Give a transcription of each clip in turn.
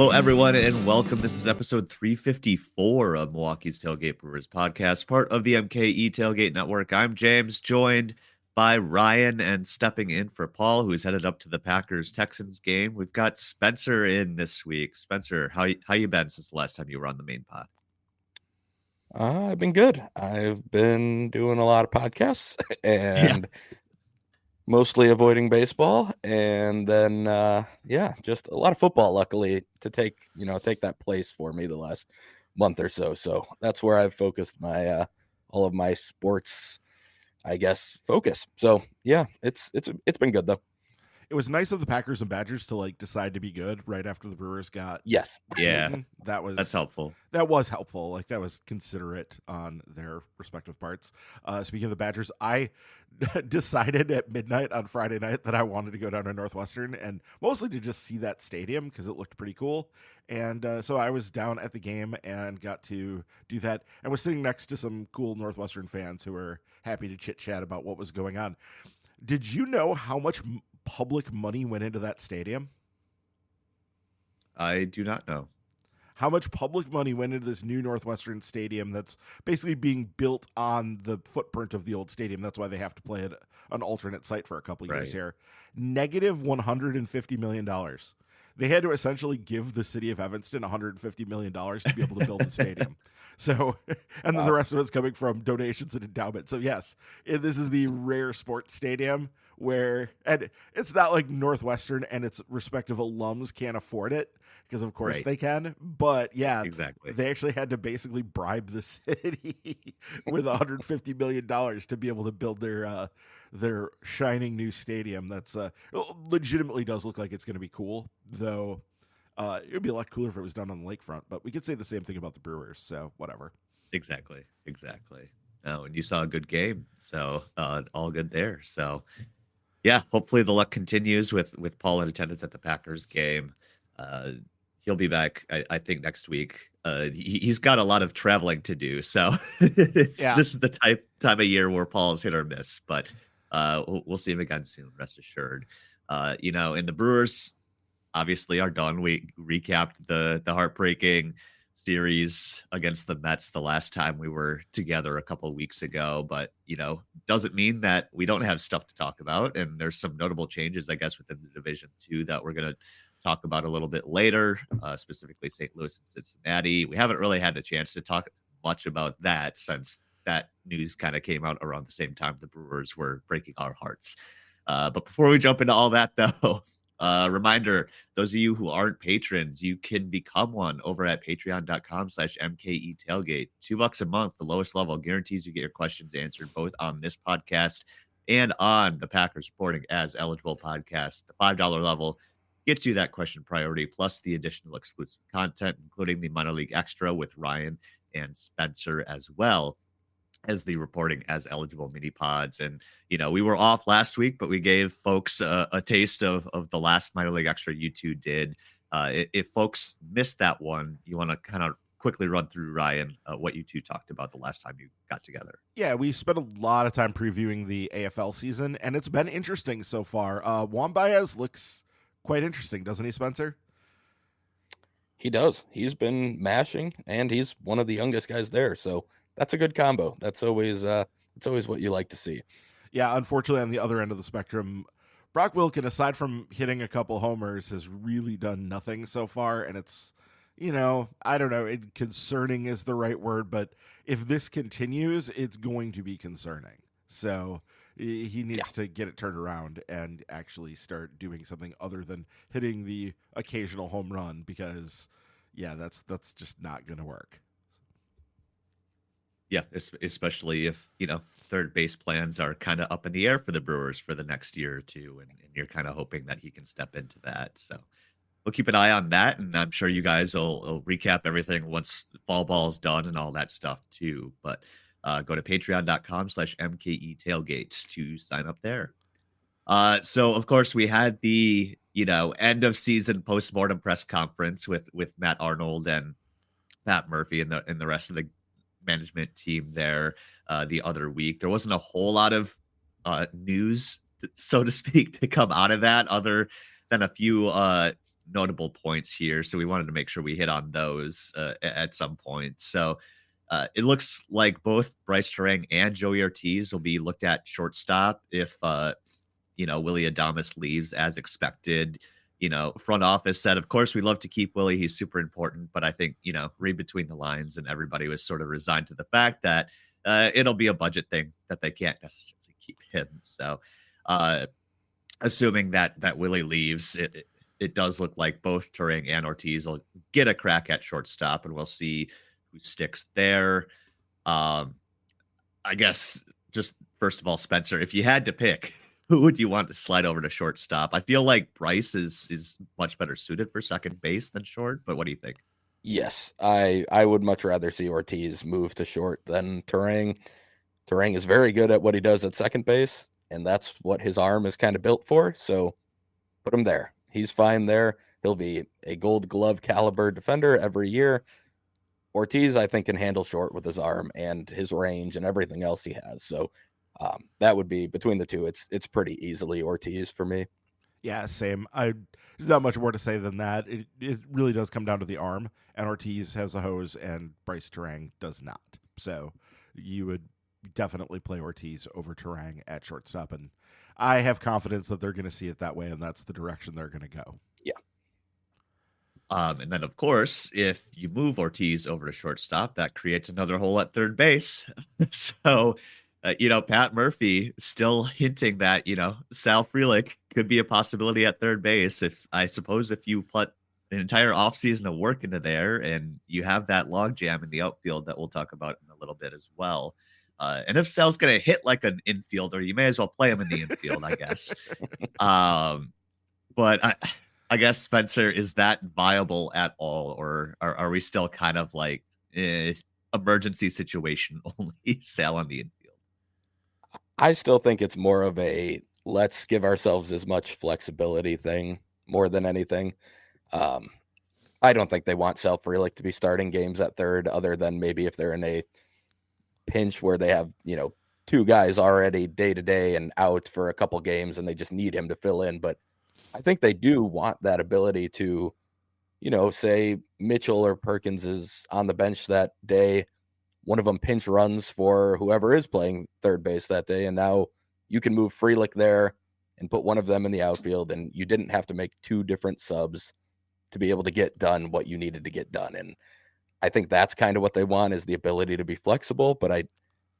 Hello, everyone, and welcome. This is episode 354 of Milwaukee's Tailgate Brewers podcast, part of the MKE Tailgate Network. I'm James, joined by Ryan, and stepping in for Paul, who's headed up to the Packers-Texans game. We've got Spencer in this week. Spencer, how you been since the last time you were on the main pod? I've been good. I've been doing a lot of podcasts and mostly avoiding baseball, and then just a lot of football, luckily, to take that place for me the last month or so. So that's where I've focused my all of my sports, I guess, focus. So yeah, it's been good though. It was nice of the Packers and Badgers to decide to be good right after the Brewers got Yes. beaten. That's helpful. That was helpful. That was considerate on their respective parts. Speaking of the Badgers, I decided at midnight on Friday night that I wanted to go down to Northwestern, and mostly to just see that stadium because it looked pretty cool. And so I was down at the game and got to do that, and was sitting next to some cool Northwestern fans who were happy to chit chat about what was going on. Did you know how much public money went into that stadium? I do not know. How much public money went into this new Northwestern stadium that's basically being built on the footprint of the old stadium? That's why they have to play at an alternate site for a couple of years here. Negative $150 million. They had to essentially give the city of Evanston $150 million to be able to build the stadium. So, and then the rest of it's coming from donations and endowment. So yes, this is the rare sports stadium where, and it's not like Northwestern and its respective alums can't afford it, because of course they can, but yeah, exactly. They actually had to basically bribe the city with $150 million to be able to build their shining new stadium. That's legitimately does look like it's going to be cool, though. It would be a lot cooler if it was done on the lakefront, but we could say the same thing about the Brewers, so whatever. Exactly. Oh, and you saw a good game, so all good there. So yeah, hopefully the luck continues with Paul in attendance at the Packers game. He'll be back, I think, next week. He's got a lot of traveling to do, so this is the time of year where Paul is hit or miss, but we'll see him again soon, rest assured. And the Brewers obviously are done. We recapped the heartbreaking series against the Mets the last time we were together a couple of weeks ago, but doesn't mean that we don't have stuff to talk about, and there's some notable changes, I guess, within the division too that we're going to talk about a little bit later, specifically St. Louis and Cincinnati. We haven't really had a chance to talk much about that since that news kind of came out around the same time the Brewers were breaking our hearts. But before we jump into all that, though, reminder, those of you who aren't patrons, you can become one over at patreon.com/MKE tailgate. $2 a month, the lowest level, guarantees you get your questions answered both on this podcast and on the Packers Reporting as Eligible podcast. The $5 level gets you that question priority, plus the additional exclusive content, including the Minor League Extra with Ryan and Spencer, as well as the Reporting as Eligible mini pods. And we were off last week, but we gave folks a taste of the last Minor League Extra you two did. If folks missed that one, you want to kind of quickly run through, Ryan, what you two talked about the last time you got together. Yeah, we spent a lot of time previewing the AFL season, and it's been interesting so far. Juan Baez looks quite interesting, doesn't he, Spencer? He does. He's been mashing, and he's one of the youngest guys there, so that's a good combo. That's always what you like to see. Yeah, unfortunately, on the other end of the spectrum, Brock Wilken, aside from hitting a couple homers, has really done nothing so far, and it's, I don't know, concerning is the right word, but if this continues, it's going to be concerning. So he needs to get it turned around and actually start doing something other than hitting the occasional home run, because, that's just not going to work. Yeah, especially if, third base plans are kind of up in the air for the Brewers for the next year or two, and you're kind of hoping that he can step into that. So we'll keep an eye on that, and I'm sure you guys will recap everything once fall ball is done and all that stuff too. But go to patreon.com/MKE tailgate to sign up there. So of course we had the, end of season postmortem press conference with Matt Arnold and Pat Murphy and the rest of the management team there the other week. There wasn't a whole lot of news, so to speak, to come out of that, other than a few notable points here, so we wanted to make sure we hit on those at some point. So it looks like both Bryce Terang and Joey Ortiz will be looked at shortstop if Willie Adames leaves as expected. Front office said, of course, we love to keep Willie. He's super important. But I think, read between the lines, and everybody was sort of resigned to the fact that it'll be a budget thing, that they can't necessarily keep him. So, assuming that Willie leaves, it does look like both Turing and Ortiz will get a crack at shortstop, and we'll see who sticks there. I guess just first of all, Spencer, if you had to pick, who would you want to slide over to shortstop? I feel like Bryce is much better suited for second base than short, but what do you think? Yes, I would much rather see Ortiz move to short than Turang. Turang is very good at what he does at second base, and that's what his arm is kind of built for. So put him there. He's fine there. He'll be a Gold Glove caliber defender every year. Ortiz, I think, can handle short with his arm and his range and everything else he has. So that would be between the two. It's pretty easily Ortiz for me. Yeah, same. There's not much more to say than that. It really does come down to the arm, and Ortiz has a hose, and Bryce Terang does not. So you would definitely play Ortiz over Terang at shortstop, and I have confidence that they're going to see it that way, and that's the direction they're going to go. Yeah. And then, of course, if you move Ortiz over to shortstop, that creates another hole at third base. So, Pat Murphy still hinting that, Sal Frelick could be a possibility at third base. If you put an entire offseason of work into there and you have that logjam in the outfield that we'll talk about in a little bit as well. And if Sal's going to hit like an infielder, you may as well play him in the infield, I guess. But I guess, Spencer, is that viable at all? Or are we still kind of like emergency situation only Sal on the infield? I still think it's more of a let's give ourselves as much flexibility thing more than anything. I don't think they want Sal Frelick to be starting games at third, other than maybe if they're in a pinch where they have, two guys already day to day and out for a couple games and they just need him to fill in. But I think they do want that ability to, say Mitchell or Perkins is on the bench that day. One of them pinch runs for whoever is playing third base that day. And now you can move Frelick there and put one of them in the outfield. And you didn't have to make two different subs to be able to get done what you needed to get done. And I think that's kind of what they want, is the ability to be flexible. But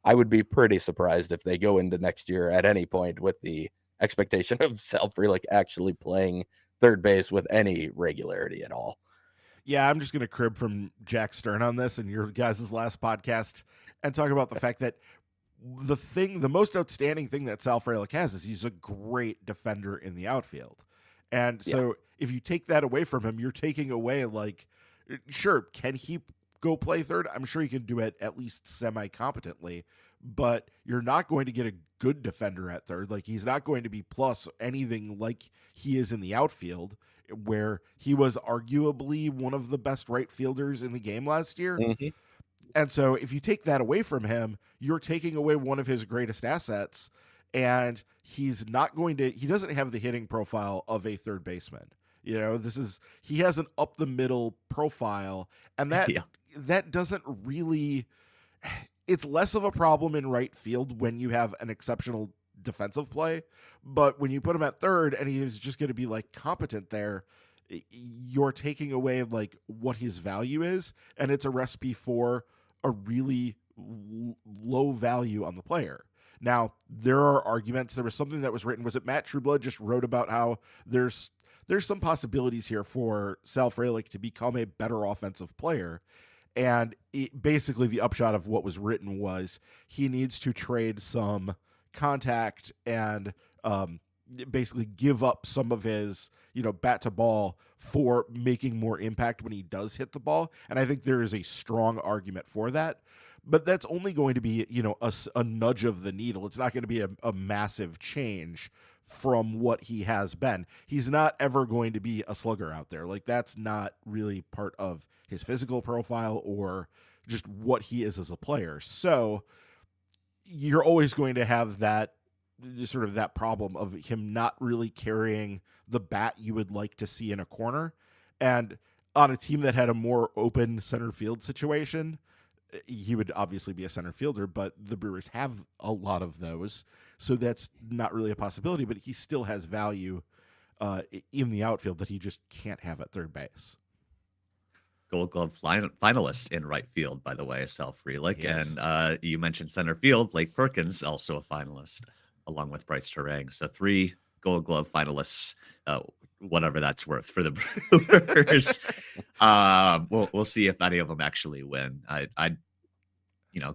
I would be pretty surprised if they go into next year at any point with the expectation of Sal Frelick actually playing third base with any regularity at all. Yeah, I'm just going to crib from Jack Stern on this and your guys' last podcast and talk about the fact that the most outstanding thing that Sal Frelick has is he's a great defender in the outfield. And so if you take that away from him, you're taking away, like, sure, can he go play third? I'm sure he can do it at least semi-competently, but you're not going to get a good defender at third. Like, he's not going to be plus anything like he is in the outfield, where he was arguably one of the best right fielders in the game last year. Mm-hmm. And so if you take that away from him, you're taking away one of his greatest assets, and he doesn't have the hitting profile of a third baseman. He has an up the middle profile, and that doesn't really, it's less of a problem in right field when you have an exceptional defensive play, but when you put him at third and he is just going to be like competent there, you're taking away like what his value is, and it's a recipe for a really low value on the player. Now, there are arguments. There was something that was written. Was it Matt Trueblood just wrote about how there's some possibilities here for Sal Frelick to become a better offensive player. And basically the upshot of what was written was he needs to trade some contact and basically give up some of his, bat to ball for making more impact when he does hit the ball. And I think there is a strong argument for that. But that's only going to be, a nudge of the needle. It's not going to be a massive change from what he has been. He's not ever going to be a slugger out there. Like, that's not really part of his physical profile or just what he is as a player. So you're always going to have that sort of that problem of him not really carrying the bat you would like to see in a corner. And on a team that had a more open center field situation, he would obviously be a center fielder, but the Brewers have a lot of those. So that's not really a possibility, but he still has value in the outfield that he just can't have at third base. Gold Glove finalist in right field, by the way, Sal Frelick. Yes. And you mentioned center field, Blake Perkins, also a finalist, along with Bryce Terang. So 3 Gold Glove finalists, whatever that's worth for the Brewers. We'll see if any of them actually win. I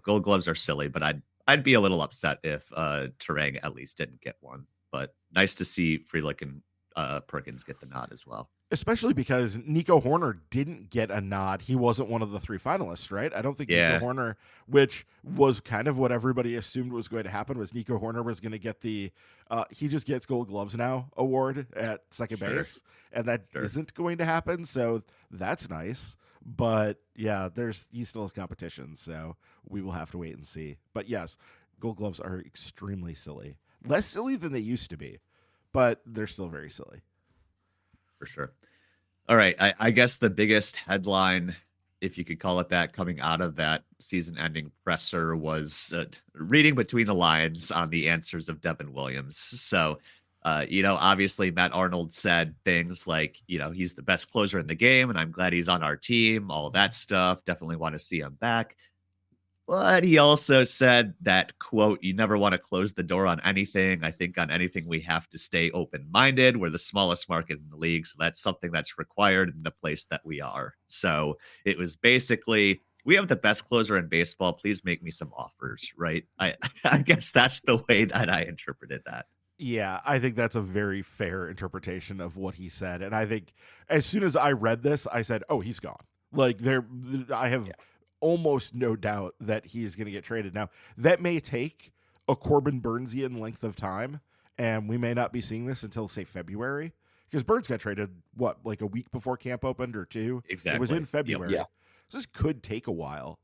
Gold Gloves are silly, but I'd be a little upset if Terang at least didn't get one. But nice to see Frelick and Perkins get the nod as well. Especially because Nico Horner didn't get a nod. He wasn't one of the 3 finalists, right? I don't think Nico Horner, which was kind of what everybody assumed was going to happen, was Nico Horner was going to get the he just gets Gold Gloves now award at second base, and that isn't going to happen. So that's nice. But yeah, he still has competition, so we will have to wait and see. But yes, Gold Gloves are extremely silly. Less silly than they used to be, but they're still very silly. For sure. All right. I guess the biggest headline, if you could call it that, coming out of that season-ending presser was reading between the lines on the answers of Devin Williams. So, obviously Matt Arnold said things like, he's the best closer in the game, and I'm glad he's on our team, all of that stuff. Definitely want to see him back. But he also said that, quote, you never want to close the door on anything. I think on anything we have to stay open-minded. We're the smallest market in the league, so that's something that's required in the place that we are. So it was basically, we have the best closer in baseball. Please make me some offers, right? I guess that's the way that I interpreted that. Yeah, I think that's a very fair interpretation of what he said. And I think as soon as I read this, I said, oh, he's gone. Like I have... Yeah. Almost no doubt that he is going to get traded. Now, that may take a Corbin Burnsian length of time, and we may not be seeing this until, say, February, because Burns got traded, like a week before camp opened or 2? Exactly. It was in February. Yep. Yeah. So this could take a while,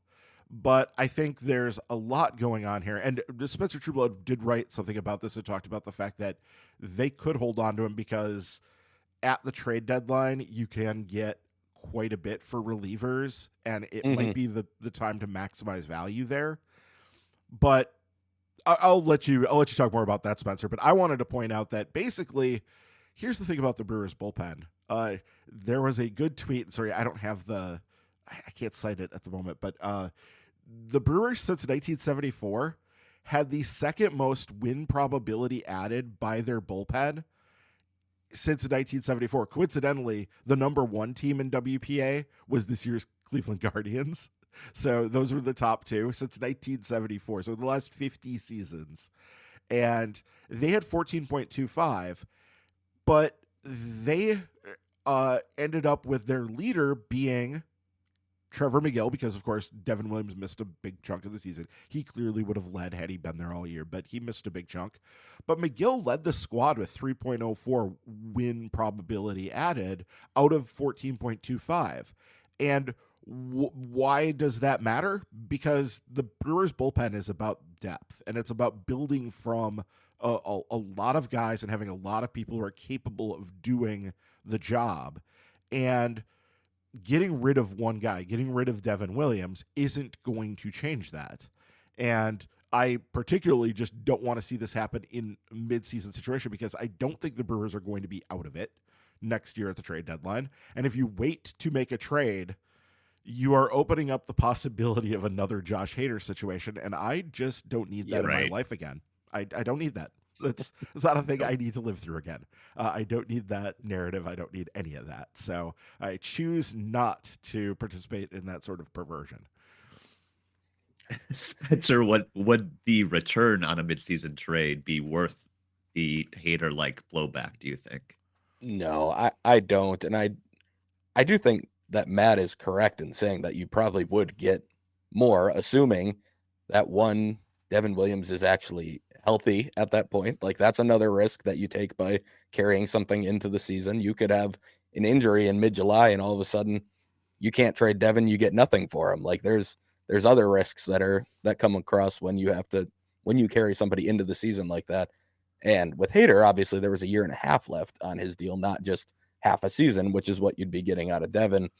but I think there's a lot going on here. And Spencer Trueblood did write something about this and talked about the fact that they could hold on to him because at the trade deadline, you can get quite a bit for relievers, and it might be the time to maximize value there. But I'll let you talk more about that, Spencer. But I wanted to point out that basically, here's the thing about the Brewers bullpen. There was a good tweet. Sorry, I don't have I can't cite it at the moment, but the Brewers since 1974 had the second most win probability added by their bullpen since 1974. Coincidentally, the number 1 team in WPA was this year's Cleveland Guardians. So those were the top 2 since 1974. So the last 50 seasons. And they had 14.25, but they ended up with their leader being Trevor Miguel, because, of course, Devin Williams missed a big chunk of the season. He clearly would have led had he been there all year, but he missed a big chunk. But McGill led the squad with 3.04 win probability added out of 14.25. And why does that matter? Because the Brewers bullpen is about depth, and it's about building from a lot of guys and having a lot of people who are capable of doing the job. And getting rid of one guy, getting rid of Devin Williams, isn't going to change that. And I particularly just don't want to see this happen in a mid-season situation, because I don't think the Brewers are going to be out of it next year at the trade deadline. And if you wait to make a trade, you are opening up the possibility of another Josh Hader situation, and I just don't need that in my life again. I don't need that. That's not a thing I need to live through again. I don't need that narrative. I don't need any of that. So I choose not to participate in that sort of perversion. Spencer, what would the return on a midseason trade be worth the Hader-like blowback, do you think? No, I don't. And I do think that Matt is correct in saying that you probably would get more, assuming that one, Devin Williams is actually healthy at that point. Like, that's another risk that you take by carrying something into the season. You could have an injury in mid-July and all of a sudden you can't trade Devin, you get nothing for him. Like, there's other risks that come across when you carry somebody into the season like that. And with Hader, obviously there was a year and a half left on his deal, not just half a season, which is what you'd be getting out of Devin.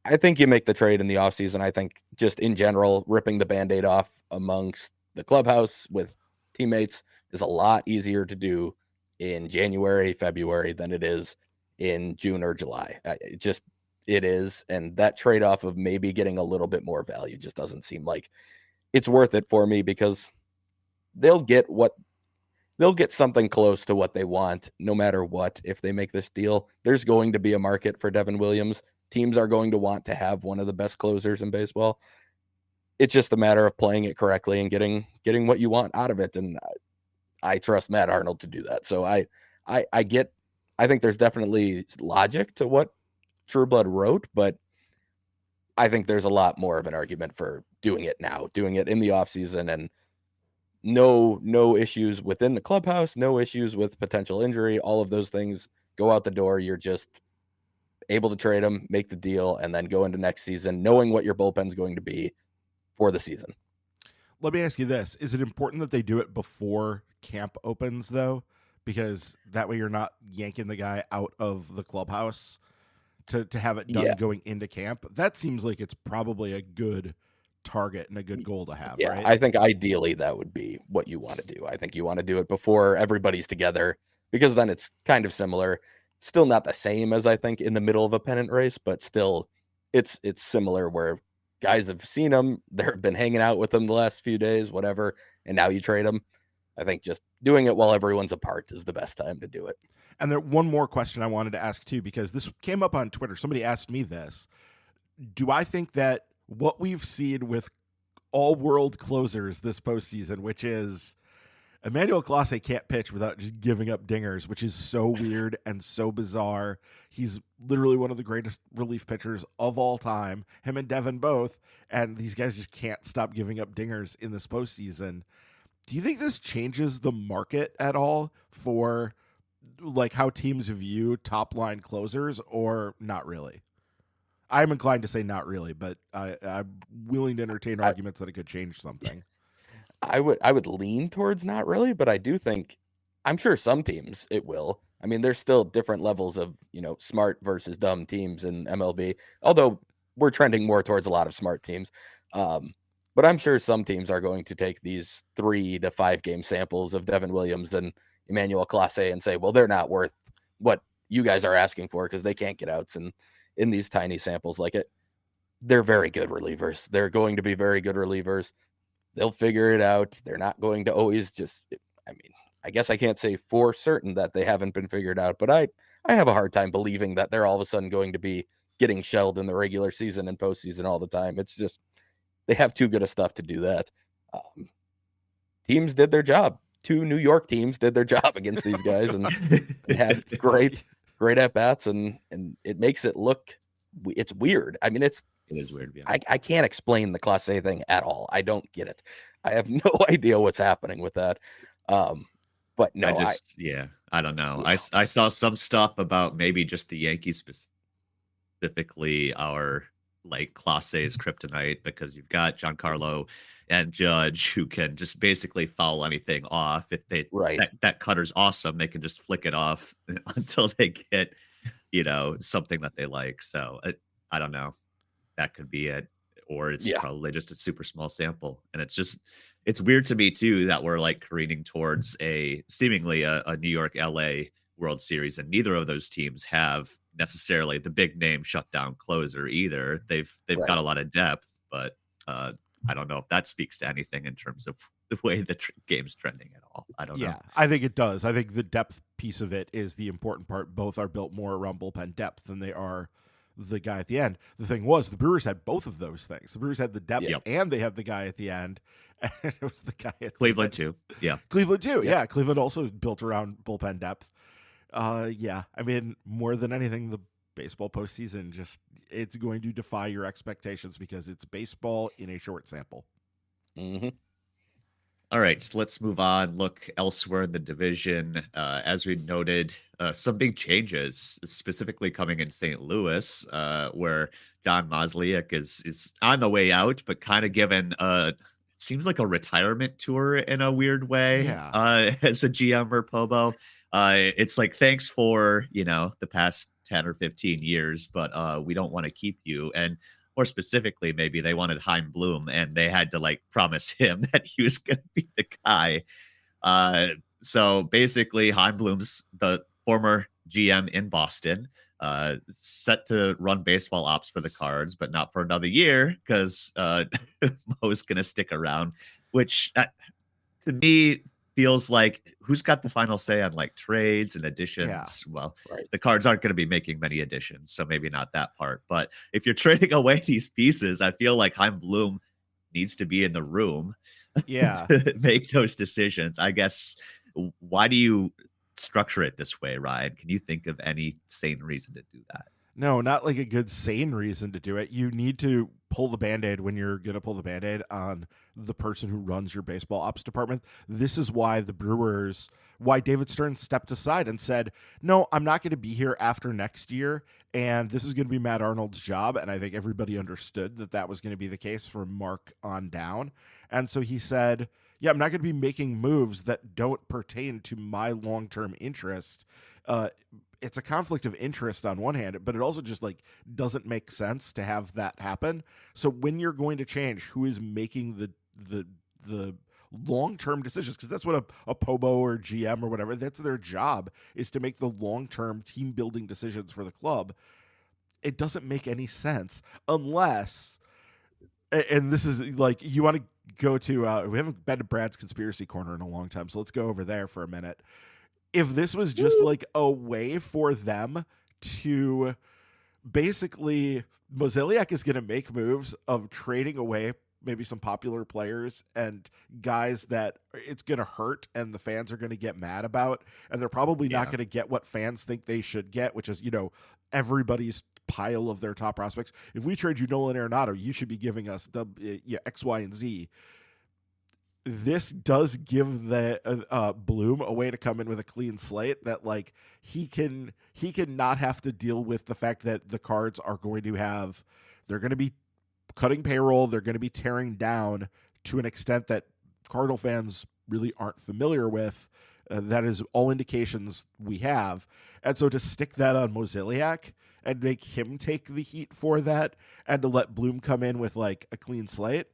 I think you make the trade in the offseason. I think just in general, ripping the Band-Aid off amongst the clubhouse with teammates is a lot easier to do in January, February than it is in June or July. It is. And that trade-off of maybe getting a little bit more value just doesn't seem like it's worth it for me, because they'll get something close to what they want no matter what. If they make this deal, there's going to be a market for Devin Williams. Teams are going to want to have one of the best closers in baseball. It's just a matter of playing it correctly and getting what you want out of it. And I trust Matt Arnold to do that. So I think there's definitely logic to what Trueblood wrote, but I think there's a lot more of an argument for doing it now, doing it in the offseason, and no issues within the clubhouse, no issues with potential injury. All of those things go out the door. You're just able to trade them, make the deal, and then go into next season knowing what your bullpen's going to be for the season. Let me ask you this. Is it important that they do it before camp opens, though? Because that way you're not yanking the guy out of the clubhouse to have it done going into camp. That seems like it's probably a good target and a good goal to have, right? I think ideally that would be what you want to do. I think you want to do it before everybody's together, because then it's kind of similar. Still not the same as I think in the middle of a pennant race, but still it's similar where guys have seen them, they've been hanging out with them the last few days, whatever, and now you trade them. I think just doing it while everyone's apart is the best time to do it. And there one more question I wanted to ask too, because this came up on Twitter. Somebody asked me this. Do I think that what we've seen with all world closers this postseason, which is Emmanuel Clase can't pitch without just giving up dingers, which is so weird and so bizarre. He's literally one of the greatest relief pitchers of all time, him and Devin both, and these guys just can't stop giving up dingers in this postseason. Do you think this changes the market at all for like how teams view top line closers, or not really? I'm inclined to say not really, but I'm willing to entertain arguments that it could change something. I would lean towards not really, but I do think, I'm sure some teams it will. I mean, there's still different levels of, smart versus dumb teams in MLB, although we're trending more towards a lot of smart teams. But I'm sure some teams are going to take these 3 to 5 game samples of Devin Williams and Emmanuel Clase and say, well, they're not worth what you guys are asking for because they can't get outs. And in these tiny samples like it, they're very good relievers. They're going to be very good relievers. They'll figure it out. They're not going to always I guess I can't say for certain that they haven't been figured out, but I have a hard time believing that they're all of a sudden going to be getting shelled in the regular season and postseason all the time. It's just, they have too good of stuff to do that. Teams did their job. 2 New York teams did their job against these guys and had great at-bats, and it makes it look, it's weird. I mean, it is weird. Yeah. I can't explain the Clase thing at all. I don't get it. I have no idea what's happening with that. But no, I don't know. Yeah. I saw some stuff about maybe just the Yankees specifically are like Clase's kryptonite, because you've got Giancarlo and Judge who can just basically foul anything off. If they that cutter's awesome, they can just flick it off until they get something that they like. So I don't know. That could be it, or it's probably just a super small sample. And it's weird to me too that we're like careening towards seemingly a New York LA World Series, and neither of those teams have necessarily the big name shutdown closer either. They've got a lot of depth, but I don't know if that speaks to anything in terms of the way the game's trending at all. I don't know. Yeah, I think it does. I think the depth piece of it is the important part. Both are built more around bullpen depth than they are the guy at the end. The thing was, the Brewers had both of those things. The Brewers had the depth and they had the guy at the end. And it was the guy at Cleveland too. Yeah. Cleveland too. Yeah. Cleveland also built around bullpen depth. I mean, more than anything, the baseball postseason it's going to defy your expectations because it's baseball in a short sample. Mm-hmm. All right, so let's move on. Look elsewhere in the division. As we noted, some big changes, specifically coming in St. Louis, where John Mozeliak is on the way out, but kind of given seems like a retirement tour in a weird way, Yeah. as a GM or Pobo. It's like, thanks for, the past 10 or 15 years, but we don't want to keep you. And more specifically, maybe they wanted Hein Bloom and they had to like promise him that he was going to be the guy. Uh, so basically, Hein Bloom's the former GM in Boston, set to run baseball ops for the Cards, but not for another year because Mo's going to stick around, which to me feels like who's got the final say on like trades and additions? Well, Right. the Cards aren't going to be making many additions, so maybe not that part. But if you're trading away these pieces, I feel like Hein Bloom needs to be in the room Yeah. to make those decisions. I guess, why do you structure it this way, Ryan? Can you think of any sane reason to do that? No, not like a good sane reason to do it. You need to pull the Band-Aid when you're going to pull the Band-Aid on the person who runs your baseball ops department. This is why why David Stern stepped aside and said, no, I'm not going to be here after next year, and this is going to be Matt Arnold's job. And I think everybody understood that that was going to be the case from Mark on down. And so he said, yeah, I'm not going to be making moves that don't pertain to my long-term interest. It's a conflict of interest on one hand, but it also just like doesn't make sense to have that happen. So when you're going to change who is making the long-term decisions, because that's what a Pobo or GM or whatever, that's their job, is to make the long-term team building decisions for the club. It doesn't make any sense unless, and this is like, you want to go to, we haven't been to Brad's Conspiracy Corner in a long time, so let's go over there for a minute. If this was just like a way for them to basically, Mozeliak is going to make moves of trading away maybe some popular players and guys that it's going to hurt and the fans are going to get mad about, and they're probably not going to get what fans think they should get, which is, everybody's pile of their top prospects. If we trade you Nolan Arenado, you should be giving us X, Y, and Z. This does give the Bloom a way to come in with a clean slate that like he can not have to deal with the fact that the Cards are going to they're going to be cutting payroll, they're going to be tearing down to an extent that Cardinal fans really aren't familiar with. That is all indications we have. And so to stick that on Mozeliak and make him take the heat for that, and to let Bloom come in with like a clean slate,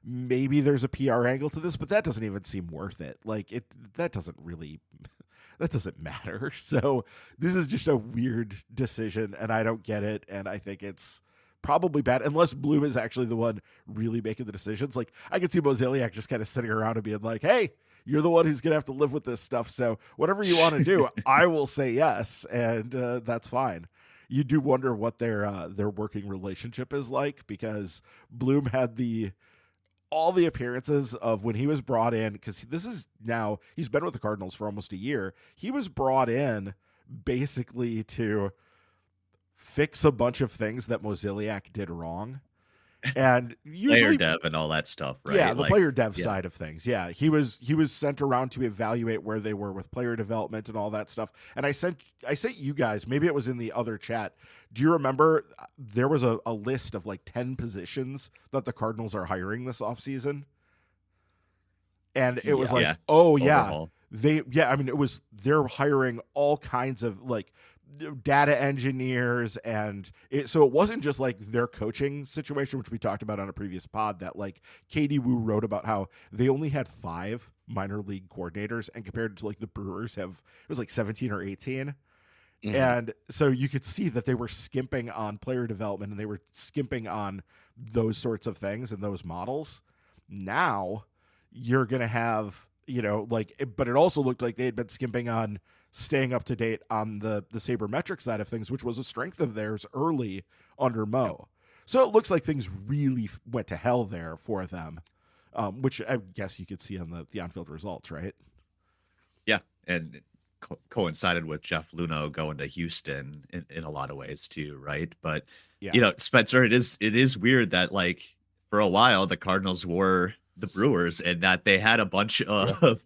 maybe there's a PR angle to this, but that doesn't even seem worth it. Like that doesn't matter. So this is just a weird decision, and I don't get it. And I think it's probably bad unless Bloom is actually the one really making the decisions. Like I could see Mozeliak just kind of sitting around and being like, hey, you're the one who's going to have to live with this stuff. So whatever you want to do, I will say yes. And that's fine. You do wonder what their working relationship is like, because Bloom had all the appearances of when he was brought in, because he's been with the Cardinals for almost a year. He was brought in basically to fix a bunch of things that Mozeliak did wrong. And usually player dev and all that stuff, right? Yeah, the player dev side of things. Yeah, he was sent around to evaluate where they were with player development and all that stuff. And I sent you guys, maybe it was in the other chat. Do you remember there was a list of like 10 positions that the Cardinals are hiring this offseason? And it was overhaul. They're hiring all kinds of like data engineers, and so it wasn't just like their coaching situation, which we talked about on a previous pod, that like Katie Wu wrote about how they only had 5 minor league coordinators, and compared to like the Brewers it was like 17 or 18. Mm-hmm. And so you could see that they were skimping on player development, and they were skimping on those sorts of things and those models. Now you're going to have, but it also looked like they had been skimping on staying up to date on the sabermetric side of things, which was a strength of theirs early under Mo. So it looks like things really went to hell there for them, which I guess you could see on the on-field results, right? Yeah, and it coincided with Jeff Luhnow going to Houston in a lot of ways too, right? But Spencer, it is weird that like for a while the Cardinals were the Brewers, and that they had a bunch of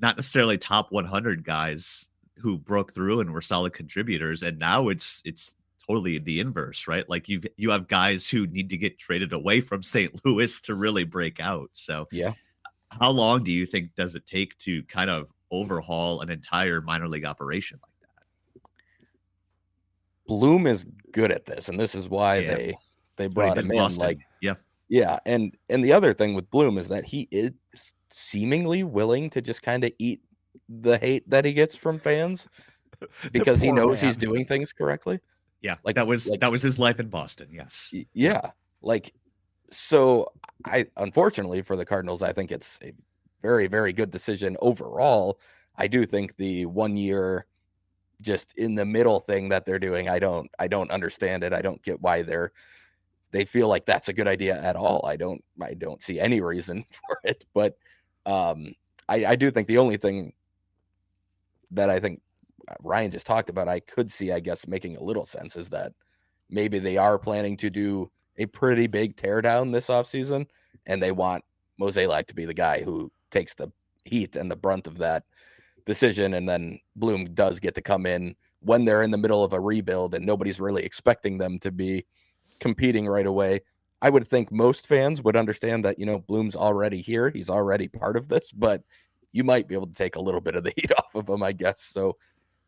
not necessarily top 100 guys who broke through and were solid contributors, and now it's totally the inverse, right? Like you have guys who need to get traded away from St. Louis to really break out. So Yeah. how long do you think does it take to kind of overhaul an entire minor league operation like that? Bloom is good at this, and this is why Yeah, they that's what he brought did him in in. Like, Boston. Yeah. yeah, and the other thing with Bloom is that he is seemingly willing to just kind of eat the hate that he gets from fans The because he poor knows he's man. doing things correctly. Yeah. Like, That was his life in Boston. Yes. yeah, like, so I unfortunately for the Cardinals, I think it's a very, very good decision overall. I do think the 1 year just in the middle thing that they're doing, I don't understand it. I don't get why they feel like that's a good idea at all. I don't see any reason for it. But I do think the only thing that I think Ryan just talked about, I could see, I guess, making a little sense is that maybe they are planning to do a pretty big teardown this offseason, and they want Mozeliak to be the guy who takes the heat and the brunt of that decision. And then Bloom does get to come in when they're in the middle of a rebuild and nobody's really expecting them to be competing right away. I would think most fans would understand that, Bloom's already here. He's already part of this, but you might be able to take a little bit of the heat off of him, I guess. So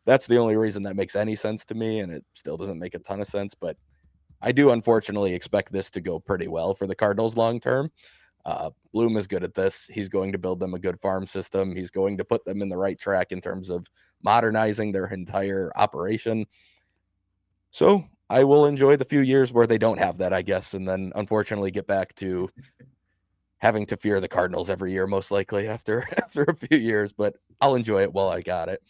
that's the only reason that makes any sense to me. And it still doesn't make a ton of sense, but I do unfortunately expect this to go pretty well for the Cardinals long term. Bloom is good at this. He's going to build them a good farm system. He's going to put them in the right track in terms of modernizing their entire operation. So I will enjoy the few years where they don't have that, I guess, and then unfortunately get back to having to fear the Cardinals every year, most likely after a few years. But I'll enjoy it while I got it.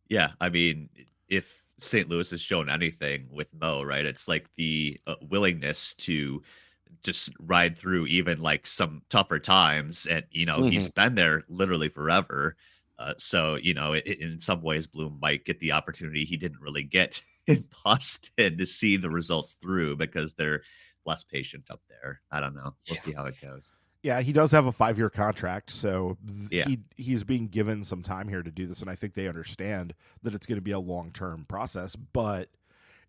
Yeah, I mean, if St. Louis has shown anything with Mo, right, it's like the willingness to just ride through even like some tougher times, and he's been there literally forever. So in some ways, Bloom might get the opportunity he didn't really get in Boston to see the results through because they're less patient up there. I don't know. We'll see how it goes. Yeah, he does have a 5-year contract, so Yeah. he's being given some time here to do this, and I think they understand that it's going to be a long-term process, but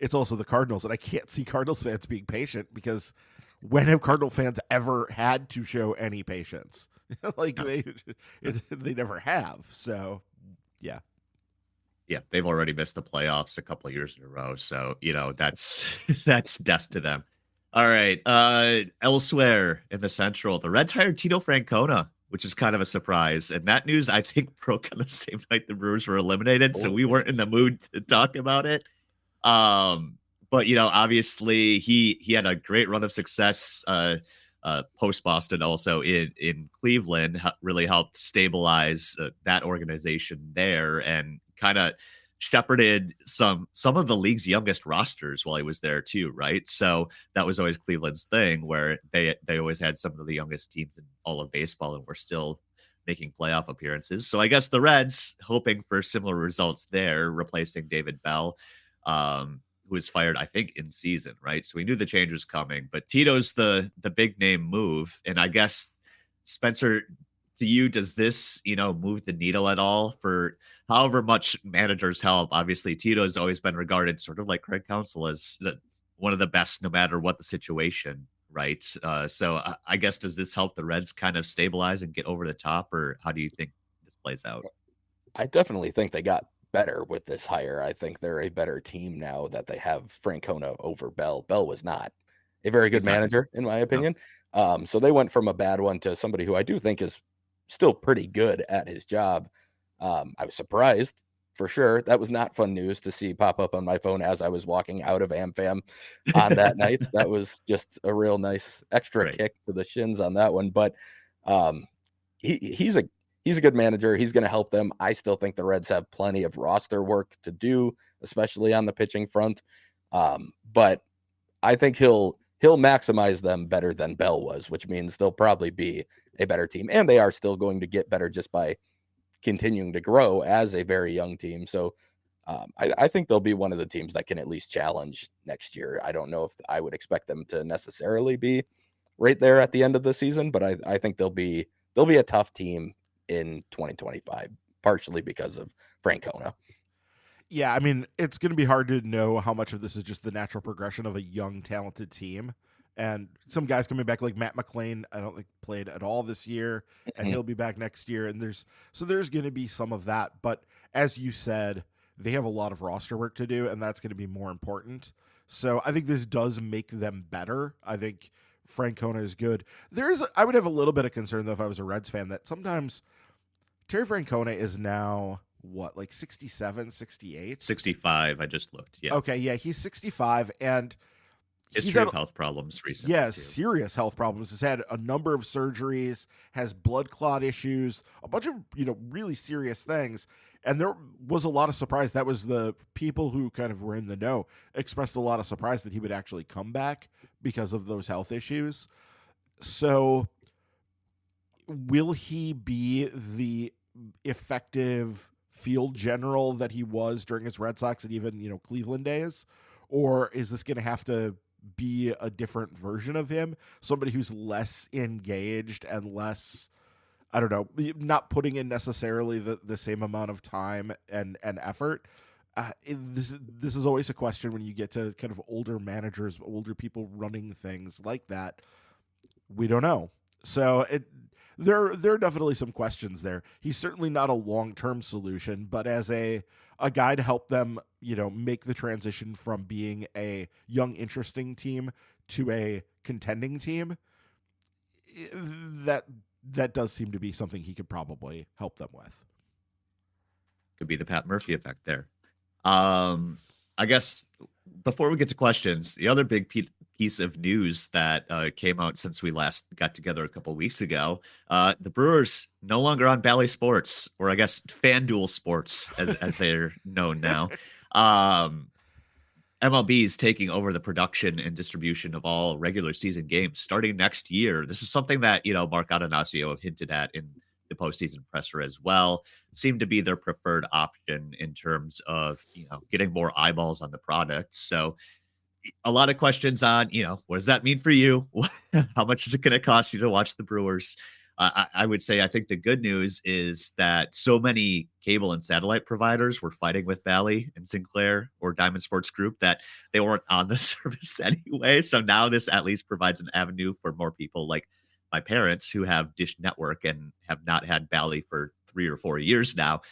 it's also the Cardinals, and I can't see Cardinals fans being patient because when have Cardinal fans ever had to show any patience? Like, No. they never have, so yeah. Yeah, they've already missed the playoffs a couple of years in a row, so that's that's death to them. All right. Elsewhere in the Central, the Reds hired Tito Francona, which is kind of a surprise. And that news, I think, broke on the same night the Brewers were eliminated, so we weren't in the mood to talk about it. But obviously he had a great run of success post Boston, also in Cleveland, really helped stabilize that organization there, and kind of shepherded some of the league's youngest rosters while he was there too, right? So that was always Cleveland's thing, where they always had some of the youngest teams in all of baseball and were still making playoff appearances. So I guess the Reds hoping for similar results there, replacing David Bell, who was fired, I think, in season, right? So we knew the change was coming, but Tito's the big name move. And I guess, Spencer, to you, does this, move the needle at all for however much managers help? Obviously, Tito's always been regarded sort of like Craig Counsell as one of the best, no matter what the situation, right? So I guess, does this help the Reds kind of stabilize and get over the top, or how do you think this plays out? I definitely think they got better with this hire. I think they're a better team now that they have Francona over Bell. Bell was not a very good manager, in my opinion. No. So they went from a bad one to somebody who I do think is still pretty good at his job. I was surprised, for sure. That was not fun news to see pop up on my phone as I was walking out of AmFam on that night. That was just a real nice extra kick to the shins on that one. But he's a good manager. He's going to help them. I still think the Reds have plenty of roster work to do, especially on the pitching front. But I think he'll maximize them better than Bell was, which means they'll probably be a better team. And they are still going to get better just by continuing to grow as a very young team. So I think they'll be one of the teams that can at least challenge next year. I don't know if I would expect them to necessarily be right there at the end of the season, but I think they'll be a tough team in 2025, partially because of Francona. Yeah, I mean, it's going to be hard to know how much of this is just the natural progression of a young, talented team. And some guys coming back, like Matt McClain, I don't think played at all this year, and Mhm. he'll be back next year. And there's going to be some of that. But as you said, they have a lot of roster work to do, and that's going to be more important. So I think this does make them better. I think Francona is good. I would have a little bit of concern, though, if I was a Reds fan, that sometimes Terry Francona is now what, like 67, 68? 65, I just looked. Yeah. Okay, yeah, he's 65 and he's History had of health problems recently. yeah, too. serious health problems. Has had a number of surgeries, has blood clot issues, a bunch of, really serious things. And there was a lot of surprise. That was the people who kind of were in the know expressed a lot of surprise that he would actually come back because of those health issues. So will he be the effective field general that he was during his Red Sox and even, Cleveland days? Or is this going to have to be a different version of him? Somebody who's less engaged and less, I don't know, not putting in necessarily the same amount of time and effort. This is always a question when you get to kind of older managers, older people running things like that. We don't know. So there are definitely some questions there. He's certainly not a long-term solution, but as a guy to help them, make the transition from being a young, interesting team to a contending team, that does seem to be something he could probably help them with. Could be the Pat Murphy effect there. I guess before we get to questions, the other big piece of news that came out since we last got together a couple weeks ago, the Brewers no longer on Bally Sports, or I guess FanDuel Sports as they're known now. MLB is taking over the production and distribution of all regular season games starting next year. This is something that, Mark Atanasio hinted at in the postseason presser as well. Seemed to be their preferred option in terms of, getting more eyeballs on the product. So a lot of questions on, what does that mean for you? How much is it going to cost you to watch the Brewers? I would say, I think the good news is that so many cable and satellite providers were fighting with Bally and Sinclair or Diamond Sports Group that they weren't on the service anyway. So now this at least provides an avenue for more people like my parents who have Dish Network and have not had Bally for 3 or 4 years now.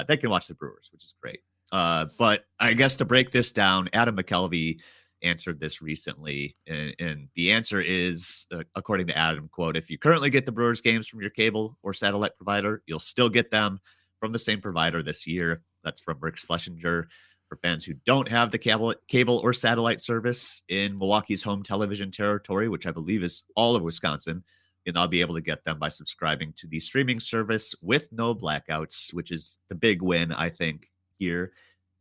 They can watch the Brewers, which is great. But I guess to break this down, Adam McKelvey answered this recently, and the answer is, according to Adam, quote, if you currently get the Brewers games from your cable or satellite provider, you'll still get them from the same provider this year. That's from Rick Schlesinger. For fans who don't have the cable or satellite service in Milwaukee's home television territory, which I believe is all of Wisconsin, and I'll be able to get them by subscribing to the streaming service with no blackouts, which is the big win, I think, here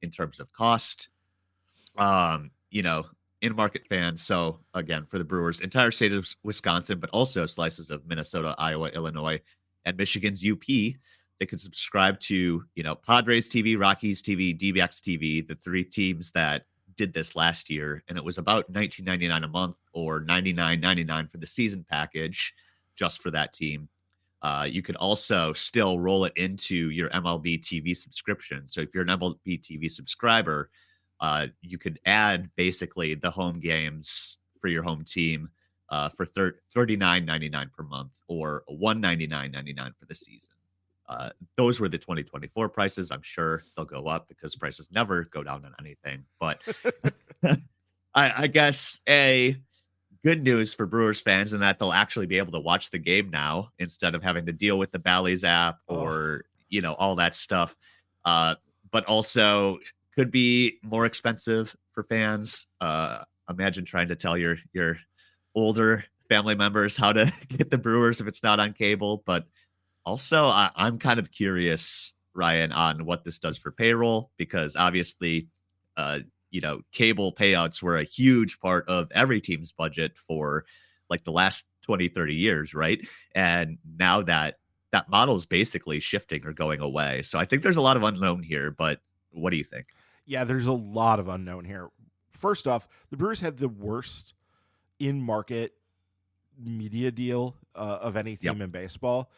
in terms of cost. In-market fans. So again, for the Brewers, entire state of Wisconsin, but also slices of Minnesota, Iowa, Illinois, and Michigan's UP, they could subscribe to, Padres TV, Rockies TV, D-backs TV, the 3 teams that did this last year. And it was about $19.99 a month or $99.99 for the season package just for that team. You could also still roll it into your MLB TV subscription. So if you're an MLB TV subscriber, you could add basically the home games for your home team for $39.99 per month or $199.99 for the season. Those were the 2024 prices. I'm sure they'll go up because prices never go down on anything. But I guess good news for Brewers fans in that they'll actually be able to watch the game now instead of having to deal with the Bally's app or, all that stuff. But also could be more expensive for fans. Imagine trying to tell your older family members how to get the Brewers if it's not on cable. But also, I'm kind of curious, Ryan, on what this does for payroll, because obviously, cable payouts were a huge part of every team's budget for like the last 20, 30 years, right? And now that model is basically shifting or going away. So I think there's a lot of unknown here, but what do you think? Yeah, there's a lot of unknown here. First off, the Brewers had the worst in-market media deal of any team in baseball.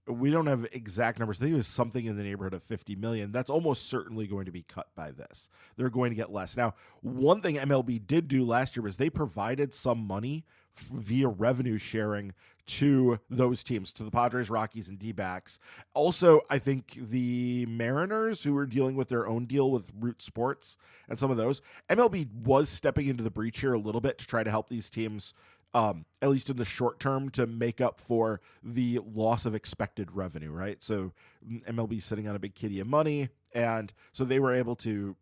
we don't have exact numbers. I think it was something in the neighborhood of 50 million. That's almost certainly going to be cut by this. They're going to get less. Now, one thing MLB did do last year was they provided some money via revenue sharing to those teams, to the Padres, Rockies, and D-backs. Also, I think the Mariners, who were dealing with their own deal with Root Sports and some of those, MLB was stepping into the breach here a little bit to try to help these teams, at least in the short term, to make up for the loss of expected revenue, right? So MLB sitting on a big kitty of money, and so they were able to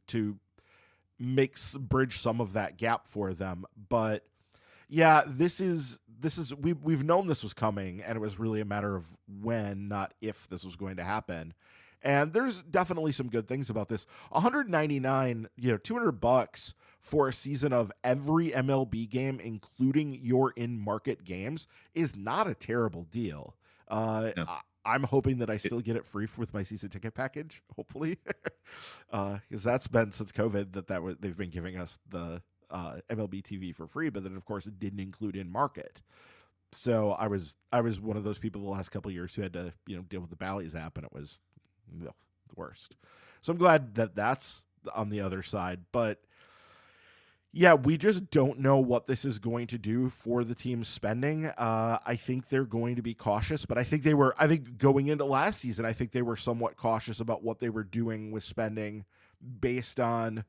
bridge some of that gap for them. But yeah, we've known this was coming, and it was really a matter of when, not if, this was going to happen. And there's definitely some good things about this. 199, $200 for a season of every MLB game, including your in-market games, is not a terrible deal. No. I'm hoping that I still get it free with my season ticket package, hopefully, because that's been since COVID they've been giving us the MLB TV for free, but then of course it didn't include in-market. So I was one of those people the last couple of years who had to deal with the Bally's app, and it was the worst. So I'm glad that that's on the other side, but yeah, we just don't know what this is going to do for the team's spending. I think they're going to be cautious, but I think going into last season, I think they were somewhat cautious about what they were doing with spending based on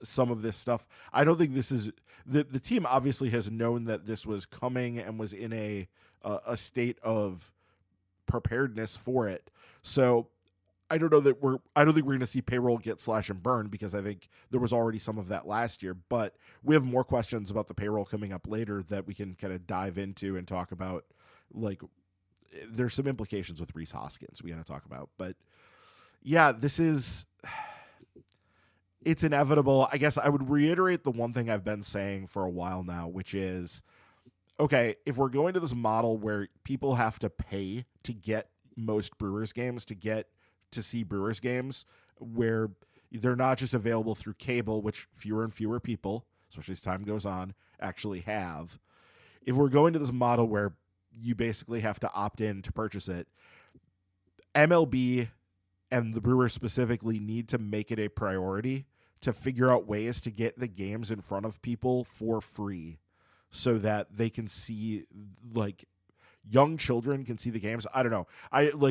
some of this stuff. I don't think this is the team obviously has known that this was coming and was in a state of preparedness for it. So I don't think we're going to see payroll get slash and burn, because I think there was already some of that last year, but we have more questions about the payroll coming up later that we can kind of dive into and talk about. Like, there's some implications with Rhys Hoskins we got to talk about, but yeah, it's inevitable. I guess I would reiterate the one thing I've been saying for a while now, which is, okay, if we're going to this model where people have to pay to get most Brewers games, to see Brewers games, where they're not just available through cable, which fewer and fewer people, especially as time goes on, actually have. If we're going to this model where you basically have to opt in to purchase it, MLB and the Brewers specifically need to make it a priority to figure out ways to get the games in front of people for free so that they can see, like, young children can see the games. I don't know.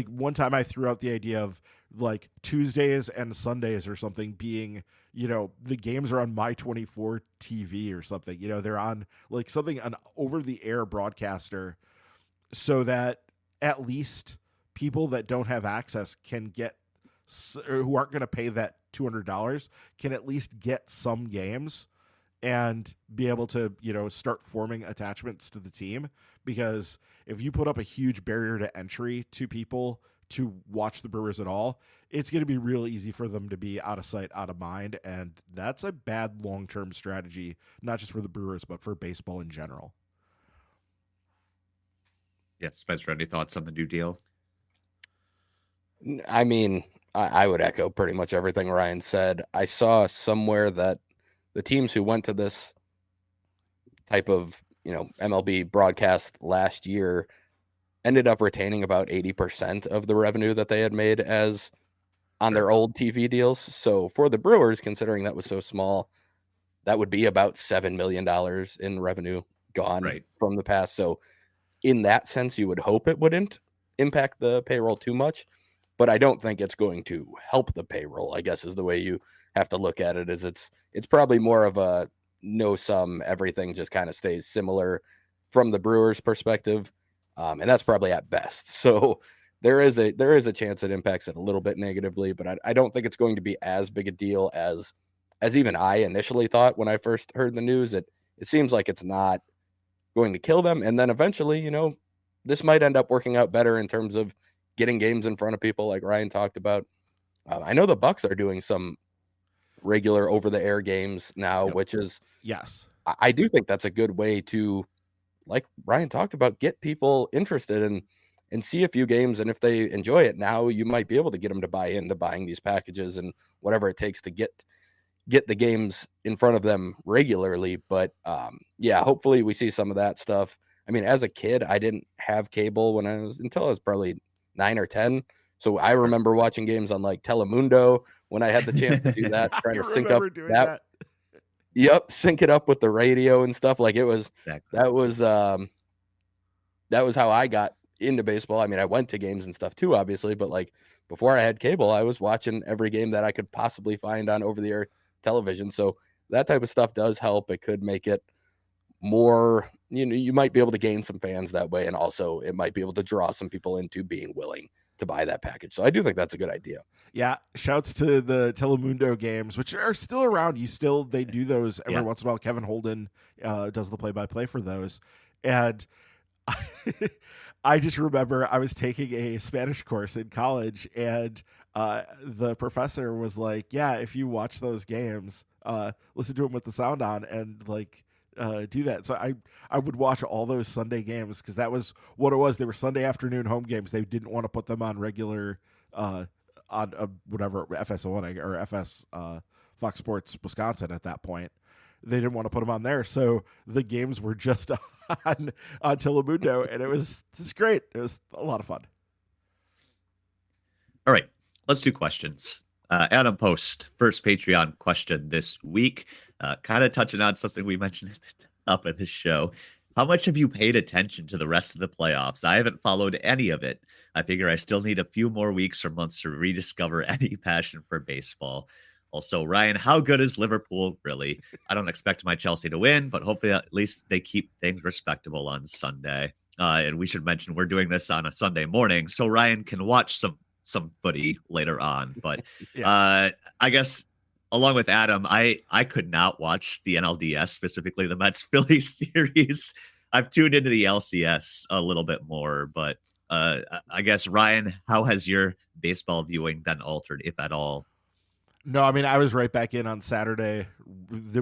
One time I threw out the idea of like Tuesdays and Sundays or something being, the games are on My24 TV or something, they're on like something, an over the air broadcaster, so that at least people that don't have access can get, or who aren't going to pay that $200 can at least get some games and be able to, start forming attachments to the team. Because if you put up a huge barrier to entry to people to watch the Brewers at all, it's going to be real easy for them to be out of sight, out of mind. And that's a bad long-term strategy, not just for the Brewers, but for baseball in general. Yeah, Spencer, any thoughts on the new deal? I mean, I would echo pretty much everything Ryan said. I saw somewhere that the teams who went to this type of, MLB broadcast last year ended up retaining about 80% of the revenue that they had made as on their old TV deals. So for the Brewers, considering that was so small, that would be about $7 million in revenue gone from the past. So in that sense, you would hope it wouldn't impact the payroll too much, but I don't think it's going to help the payroll, I guess, is the way you have to look at it. Is it's probably more of a no sum, everything just kind of stays similar from the Brewers' perspective, and that's probably at best. So there is a chance it impacts it a little bit negatively, but I don't think it's going to be as big a deal as even I initially thought when I first heard the news. It seems like it's not going to kill them, and then eventually, this might end up working out better in terms of getting games in front of people, like Ryan talked about. I know the Bucks are doing some regular over-the-air games now, which is, yes, I do think that's a good way to, like Ryan talked about, get people interested and see a few games, and if they enjoy it now, you might be able to get them to buy into buying these packages and whatever it takes to get the games in front of them regularly. But yeah, hopefully we see some of that stuff. I mean, as a kid, I didn't have cable until I was probably 9 or 10. So I remember watching games on like Telemundo when I had the chance to do that, trying to sync up that. Yep, sync it up with the radio and stuff. Like it was that was how I got into baseball. I mean, I went to games and stuff too, obviously, but like before I had cable, I was watching every game that I could possibly find on over-the-air television. So that type of stuff does help. It could make it more, you might be able to gain some fans that way, and also it might be able to draw some people into being willing to buy that package. So I do think that's a good idea. Yeah, shouts to the Telemundo games, which are still around. They do those every once in a while. Kevin Holden does the play-by-play for those. And I just remember I was taking a Spanish course in college, and the professor was like, yeah, if you watch those games, listen to them with the sound on, and like do that. So I would watch all those Sunday games, because that was what it was. They were Sunday afternoon home games. They didn't want to put them on regular on whatever FS1 or FS Fox Sports Wisconsin at that point. They didn't want to put them on there, so the games were just on Telemundo, and it was just great. It was a lot of fun. All right, let's do questions. Adam Post, first Patreon question this week, kind of touching on something we mentioned at the top of this show. How much have you paid attention to the rest of the playoffs? I haven't followed any of it. I figure I still need a few more weeks or months to rediscover any passion for baseball. Also, Ryan, how good is Liverpool really? I don't expect my Chelsea to win, but hopefully at least they keep things respectable on Sunday. And we should mention we're doing this on a Sunday morning, so Ryan can watch some footy later on. But I guess along with Adam, I could not watch the NLDS, specifically the Mets-Phillies series. I've tuned into the LCS a little bit more, but I guess, Ryan, how has your baseball viewing been altered, if at all? No, I mean, I was right back in on Saturday.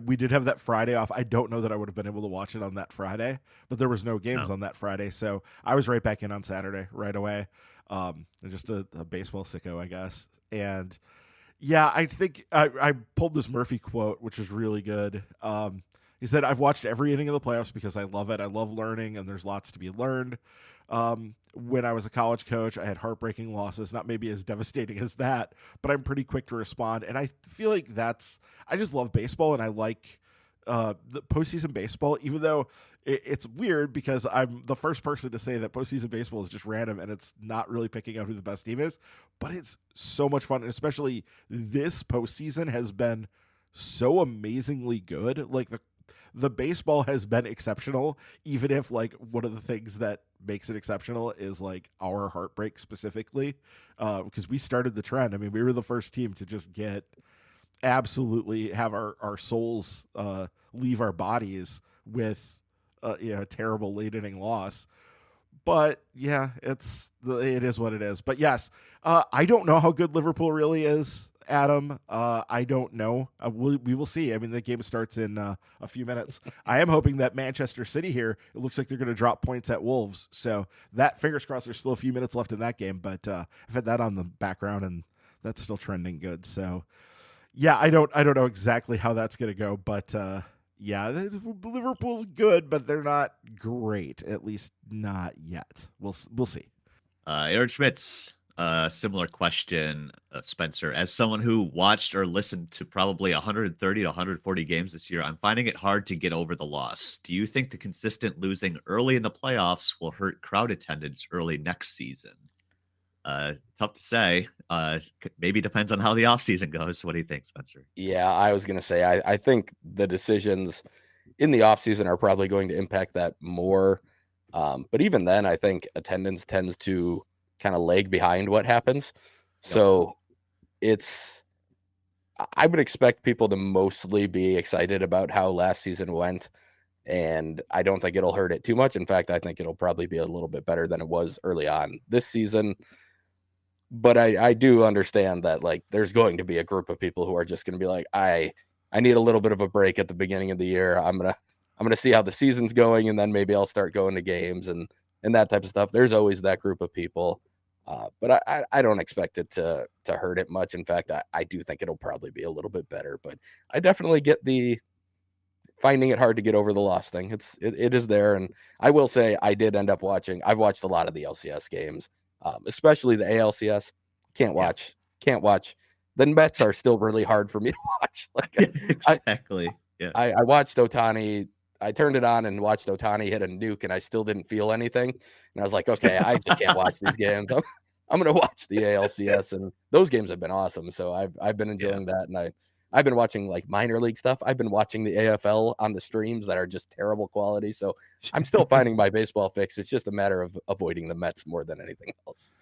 We did have that Friday off. I don't know that I would have been able to watch it on that Friday, but there was no games on that Friday. So I was right back in on Saturday right away. Just a baseball sicko, I guess. And yeah, I think I pulled this Murphy quote, which is really good. He said, I've watched every inning of the playoffs because I love it. I love learning, and there's lots to be learned. When I was a college coach, I had heartbreaking losses, not maybe as devastating as that, but I'm pretty quick to respond. And I feel like I just love baseball, and I like the postseason baseball, even though it's weird because I'm the first person to say that postseason baseball is just random and it's not really picking out who the best team is, but it's so much fun. And especially this postseason has been so amazingly good. Like the baseball has been exceptional, even if like one of the things that makes it exceptional is like our heartbreak specifically, because we started the trend. I mean, we were the first team to just absolutely have our souls leave our bodies with a terrible late inning loss. But yeah, it is what it is. But yes, I don't know how good Liverpool really is, Adam. I don't know. We will see. I mean, the game starts in a few minutes. I am hoping that Manchester City here, it looks like they're going to drop points at Wolves. So that, fingers crossed, there's still a few minutes left in that game. But I've had that on the background, and that's still trending good. So yeah, I don't know exactly how that's going to go. But yeah, Liverpool's good, but they're not great. At least not yet. We'll see. Aaron Schmitz. Similar question, Spencer. As someone who watched or listened to probably 130 to 140 games this year, I'm finding it hard to get over the loss. Do you think the consistent losing early in the playoffs will hurt crowd attendance early next season? Tough to say. Maybe depends on how the offseason goes. What do you think, Spencer? Yeah, I was going to say, I think the decisions in the offseason are probably going to impact that more. But even then, I think attendance tends to kind of lag behind what happens. So I would expect people to mostly be excited about how last season went. And I don't think it'll hurt it too much. In fact, I think it'll probably be a little bit better than it was early on this season. But I do understand that like there's going to be a group of people who are just going to be like, I need a little bit of a break at the beginning of the year. I'm gonna see how the season's going, and then maybe I'll start going to games and that type of stuff. There's always that group of people. But I don't expect it to hurt it much. In fact, I do think it'll probably be a little bit better. But I definitely get the finding it hard to get over the loss thing. It is there. And I will say I did end up watching. I've watched a lot of the LCS games. especially the ALCS. Can't watch. The Mets are still really hard for me to watch. Exactly. I watched Ohtani. I turned it on and watched Ohtani hit a nuke, and I still didn't feel anything. And I was like, okay, I just can't watch these games. I'm going to watch the ALCS, and those games have been awesome. So I've been enjoying that, and I've been watching like minor league stuff. I've been watching the AFL on the streams that are just terrible quality. So I'm still finding my baseball fix. It's just a matter of avoiding the Mets more than anything else.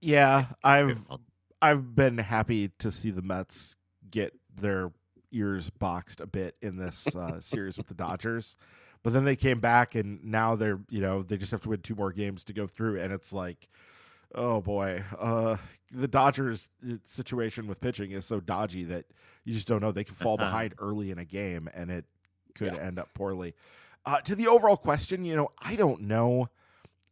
Yeah, I've been happy to see the Mets get their ears boxed a bit in this series with the Dodgers, but then they came back and now they're they just have to win 2 more games to go through, and it's like, oh boy, the Dodgers situation with pitching is so dodgy that you just don't know. They can fall behind early in a game and it could end up poorly. To the overall question, I don't know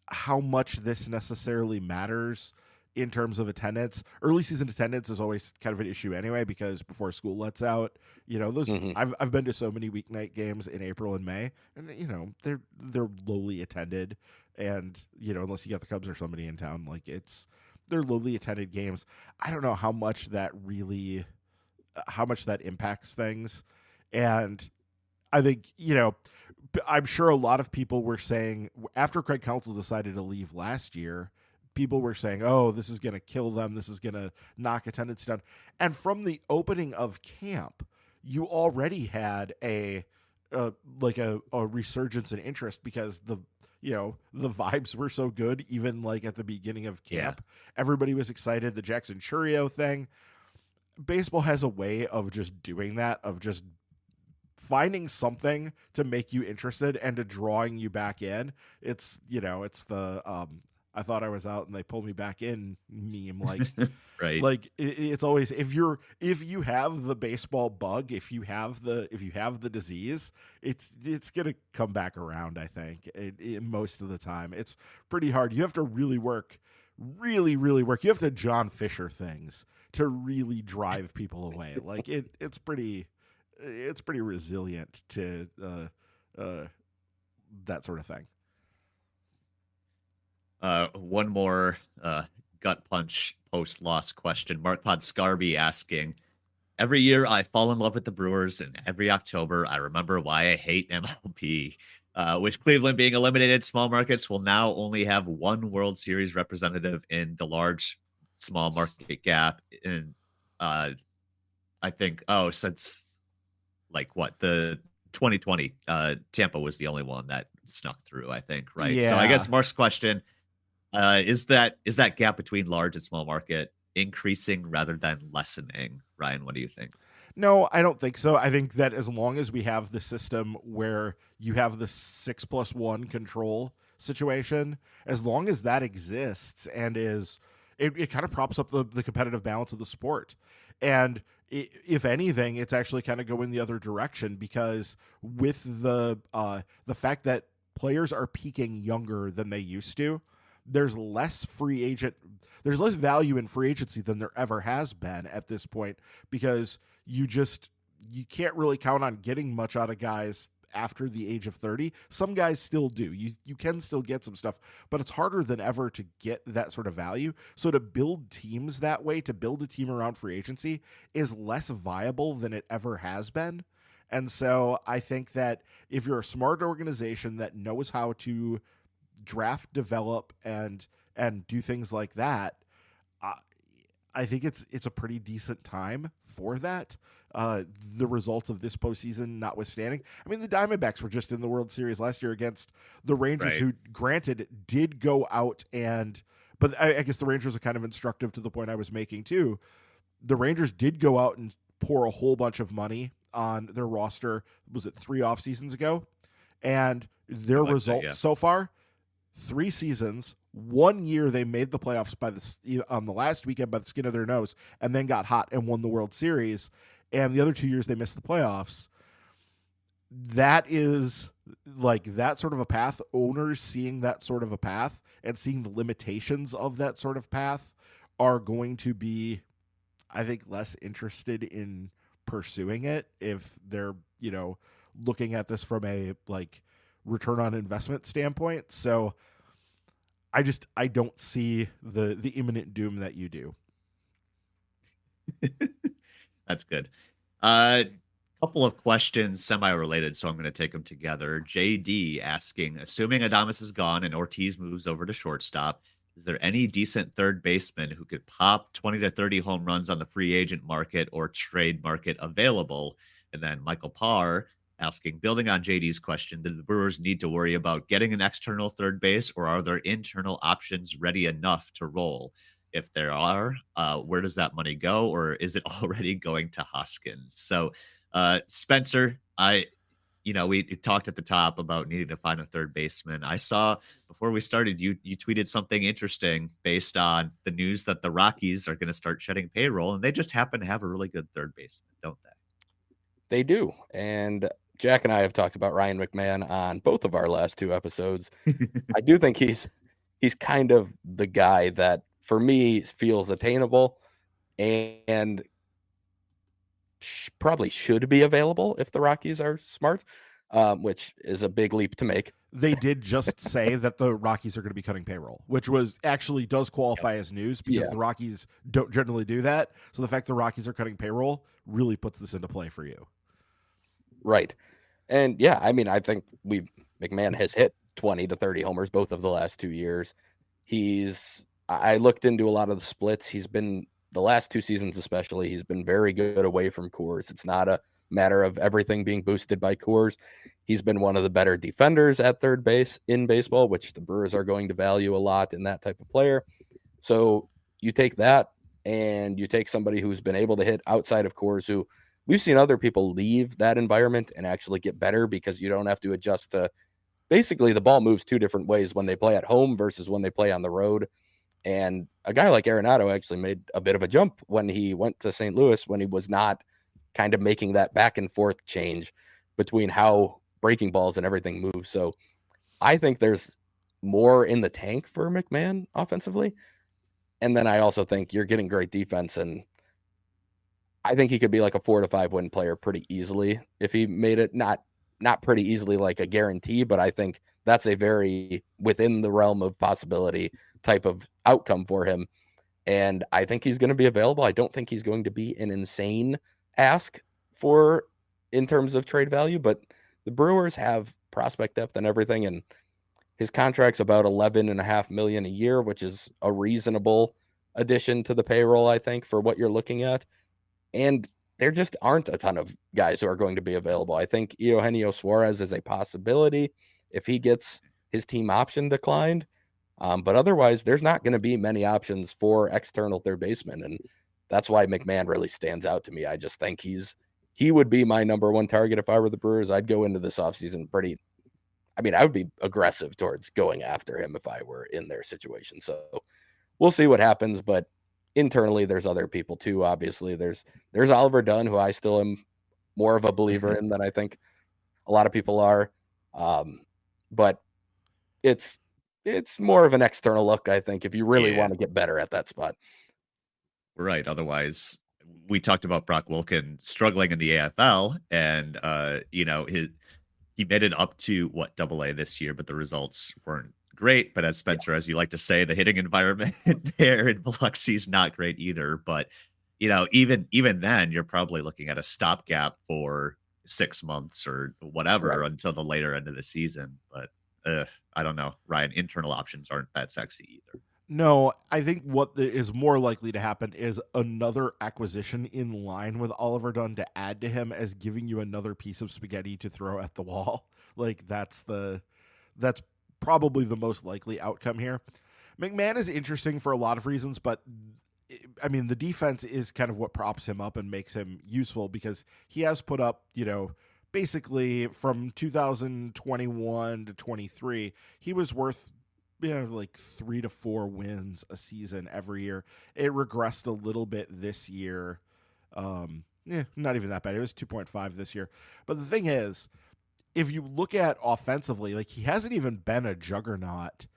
how much this necessarily matters in terms of attendance. Early season attendance is always kind of an issue anyway, because before school lets out, those I've been to so many weeknight games in April and May, and they're lowly attended, and unless you got the Cubs or somebody in town, like they're lowly attended games. I don't know how much that impacts things, and I think I'm sure a lot of people were saying after Craig Counsell decided to leave last year, people were saying, oh, this is going to kill them. This is going to knock attendance down. And from the opening of camp, you already had a resurgence in interest because the vibes were so good. Even like at the beginning of camp, everybody was excited. The Jackson Chourio thing. Baseball has a way of just doing that, of just finding something to make you interested and to drawing you back in. It's the I thought I was out and they pulled me back in meme. Like, right. Like it's always, if you have the baseball bug, if you have the disease, it's going to come back around. I think most of the time it's pretty hard. You have to really work, really work. You have to John Fisher things to really drive people away. Like it's pretty resilient to that sort of thing. One more gut punch post-loss question. Mark Podscarby asking, every year I fall in love with the Brewers, and every October I remember why I hate MLB. With Cleveland being eliminated, small markets will now only have one World Series representative in the large small market gap. And I think, since like what, the 2020, Tampa was the only one that snuck through, I think, right? Yeah. So I guess Mark's question, is that gap between large and small market increasing rather than lessening? Ryan, what do you think? No, I don't think so. I think that as long as we have the system where you have the 6+1 control situation, as long as that exists and it kind of props up the competitive balance of the sport. And if anything, it's actually kind of going the other direction, because with the fact that players are peaking younger than they used to, there's less value in free agency than there ever has been at this point, because you can't really count on getting much out of guys after the age of 30. Some guys still do. You can still get some stuff, but it's harder than ever to get that sort of value. So to build teams that way, to build a team around free agency, is less viable than it ever has been. And so I think that if you're a smart organization that knows how to draft, develop, and do things like that, I think it's a pretty decent time for that. The results of this postseason notwithstanding. I mean, the Diamondbacks were just in the World Series last year against the Rangers, right, who granted did go out but I guess the Rangers are kind of instructive to the point I was making too. The Rangers did go out and pour a whole bunch of money on their roster. Was it 3 off seasons ago? And their results so far, 3 seasons, 1 year they made the playoffs on the last weekend by the skin of their nose, and then got hot and won the World Series. And the other 2 years they missed the playoffs. That is like that sort of a path. Owners seeing that sort of a path and seeing the limitations of that sort of path are going to be, I think, less interested in pursuing it if they're, looking at this from a like return on investment standpoint. So I don't see the imminent doom that you do. That's good. Couple of questions semi-related, so I'm going to take them together. JD asking, assuming Adames is gone and Ortiz moves over to shortstop, is there any decent third baseman who could pop 20 to 30 home runs on the free agent market or trade market available? And then Michael Parr asking, building on JD's question, do the Brewers need to worry about getting an external third base, or are their internal options ready enough to roll? If there are, where does that money go, or is it already going to Hoskins? So, Spencer, we talked at the top about needing to find a third baseman. I saw before we started, you tweeted something interesting based on the news that the Rockies are going to start shedding payroll, and they just happen to have a really good third baseman, don't they? They do. And Jack and I have talked about Ryan McMahon on both of our last 2 episodes. I do think he's kind of the guy that, for me, feels attainable and probably should be available if the Rockies are smart, which is a big leap to make. They did just say that the Rockies are going to be cutting payroll, which does qualify as news because the Rockies don't generally do that. So the fact the Rockies are cutting payroll really puts this into play for you. Right. And yeah, I mean, I think McMahon has hit 20 to 30 homers both of the last 2 years. I looked into a lot of the splits. He's been, the last 2 seasons especially, he's been very good away from Coors. It's not a matter of everything being boosted by Coors. He's been one of the better defenders at third base in baseball, which the Brewers are going to value a lot in that type of player. So you take that and you take somebody who's been able to hit outside of Coors, who we've seen other people leave that environment and actually get better because you don't have to adjust to, basically the ball moves 2 different ways when they play at home versus when they play on the road. And a guy like Arenado actually made a bit of a jump when he went to St. Louis, when he was not kind of making that back and forth change between how breaking balls and everything moves. So I think there's more in the tank for McMahon offensively. And then I also think you're getting great defense, and I think he could be like a 4 to 5 win player pretty easily if he made it. Not pretty easily like a guarantee, but I think that's a very within the realm of possibility type of outcome for him. And I think he's going to be available. I don't think he's going to be an insane ask for in terms of trade value, but the Brewers have prospect depth and everything, and his contract's about $11.5 million a year, which is a reasonable addition to the payroll, I think, for what you're looking at. And there just aren't a ton of guys who are going to be available. I think Eugenio Suarez is a possibility if he gets his team option declined. But otherwise, there's not going to be many options for external third baseman. And that's why McMahon really stands out to me. I just think he would be my number 1 target if I were the Brewers. I'd go into this offseason I would be aggressive towards going after him if I were in their situation. So we'll see what happens. But internally, there's other people too. Obviously, there's Oliver Dunn, who I still am more of a believer in than I think a lot of people are. But it's more of an external look, I think, if you really want to get better at that spot. Right. Otherwise, we talked about Brock Wilken struggling in the AFL, and he made it up to AA this year, but the results weren't great. But as Spencer, as you like to say, the hitting environment there in Biloxi is not great either. But even then, you're probably looking at a stopgap for 6 months or whatever until the later end of the season. But I don't know, Ryan. Internal options aren't that sexy either. No, I think what is more likely to happen is another acquisition in line with Oliver Dunn to add to him as giving you another piece of spaghetti to throw at the wall. Like that's probably the most likely outcome here. McMahon is interesting for a lot of reasons, but I mean, the defense is kind of what props him up and makes him useful because he has put up, basically from 2021 to 23, he was worth like 3 to 4 wins a season every year. It regressed a little bit this year. Not even that bad. It was 2.5 this year. But the thing is, if you look at offensively, like he hasn't even been a juggernaut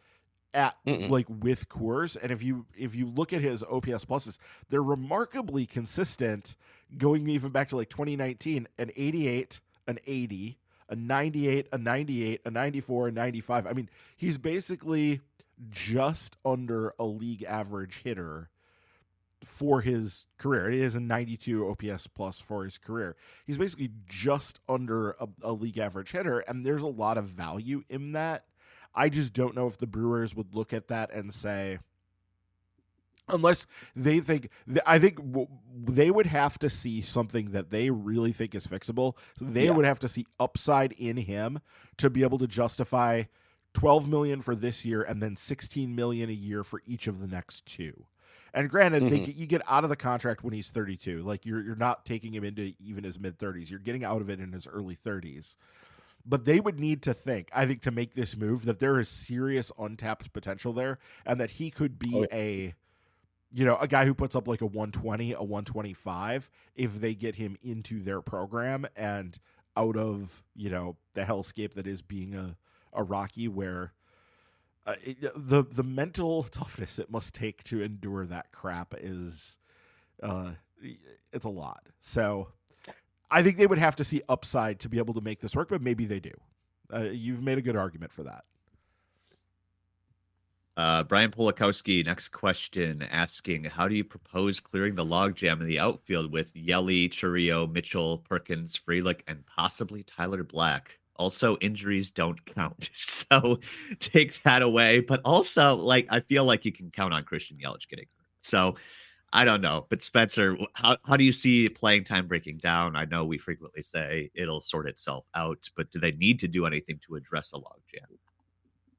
at like with Coors. And if you look at his OPS pluses, they're remarkably consistent going even back to like 2019, an 88, an 80, a 98, a 98, a 94, a 95. I mean, he's basically just under a league average hitter for his career. He has a 92 OPS plus for his career. He's basically just under a league average hitter, and there's a lot of value in that. I just don't know if the Brewers would look at that and say, unless they think, I think they would have to see something that they really think is fixable. So they would have to see upside in him to be able to justify $12 million for this year and then $16 million a year for each of the next two. And granted, you get out of the contract when he's 32. Like you're not taking him into even his mid 30s. You're getting out of it in his early 30s. But they would need to think, I think, to make this move that there is serious untapped potential there, and that he could be a guy who puts up like a 120, a 125 if they get him into their program and out of, the hellscape that is being a Rocky, where the mental toughness it must take to endure that crap is it's a lot. So I think they would have to see upside to be able to make this work, but maybe they do. You've made a good argument for that. Brian Polakowski, next question, asking, how do you propose clearing the logjam in the outfield with Yelly, Chourio, Mitchell, Perkins, Frelick, and possibly Tyler Black? Also, injuries don't count, so take that away. But also, I feel like you can count on Christian Yelich getting hurt. So I don't know. But Spencer, how do you see playing time breaking down? I know we frequently say it'll sort itself out, but do they need to do anything to address a logjam?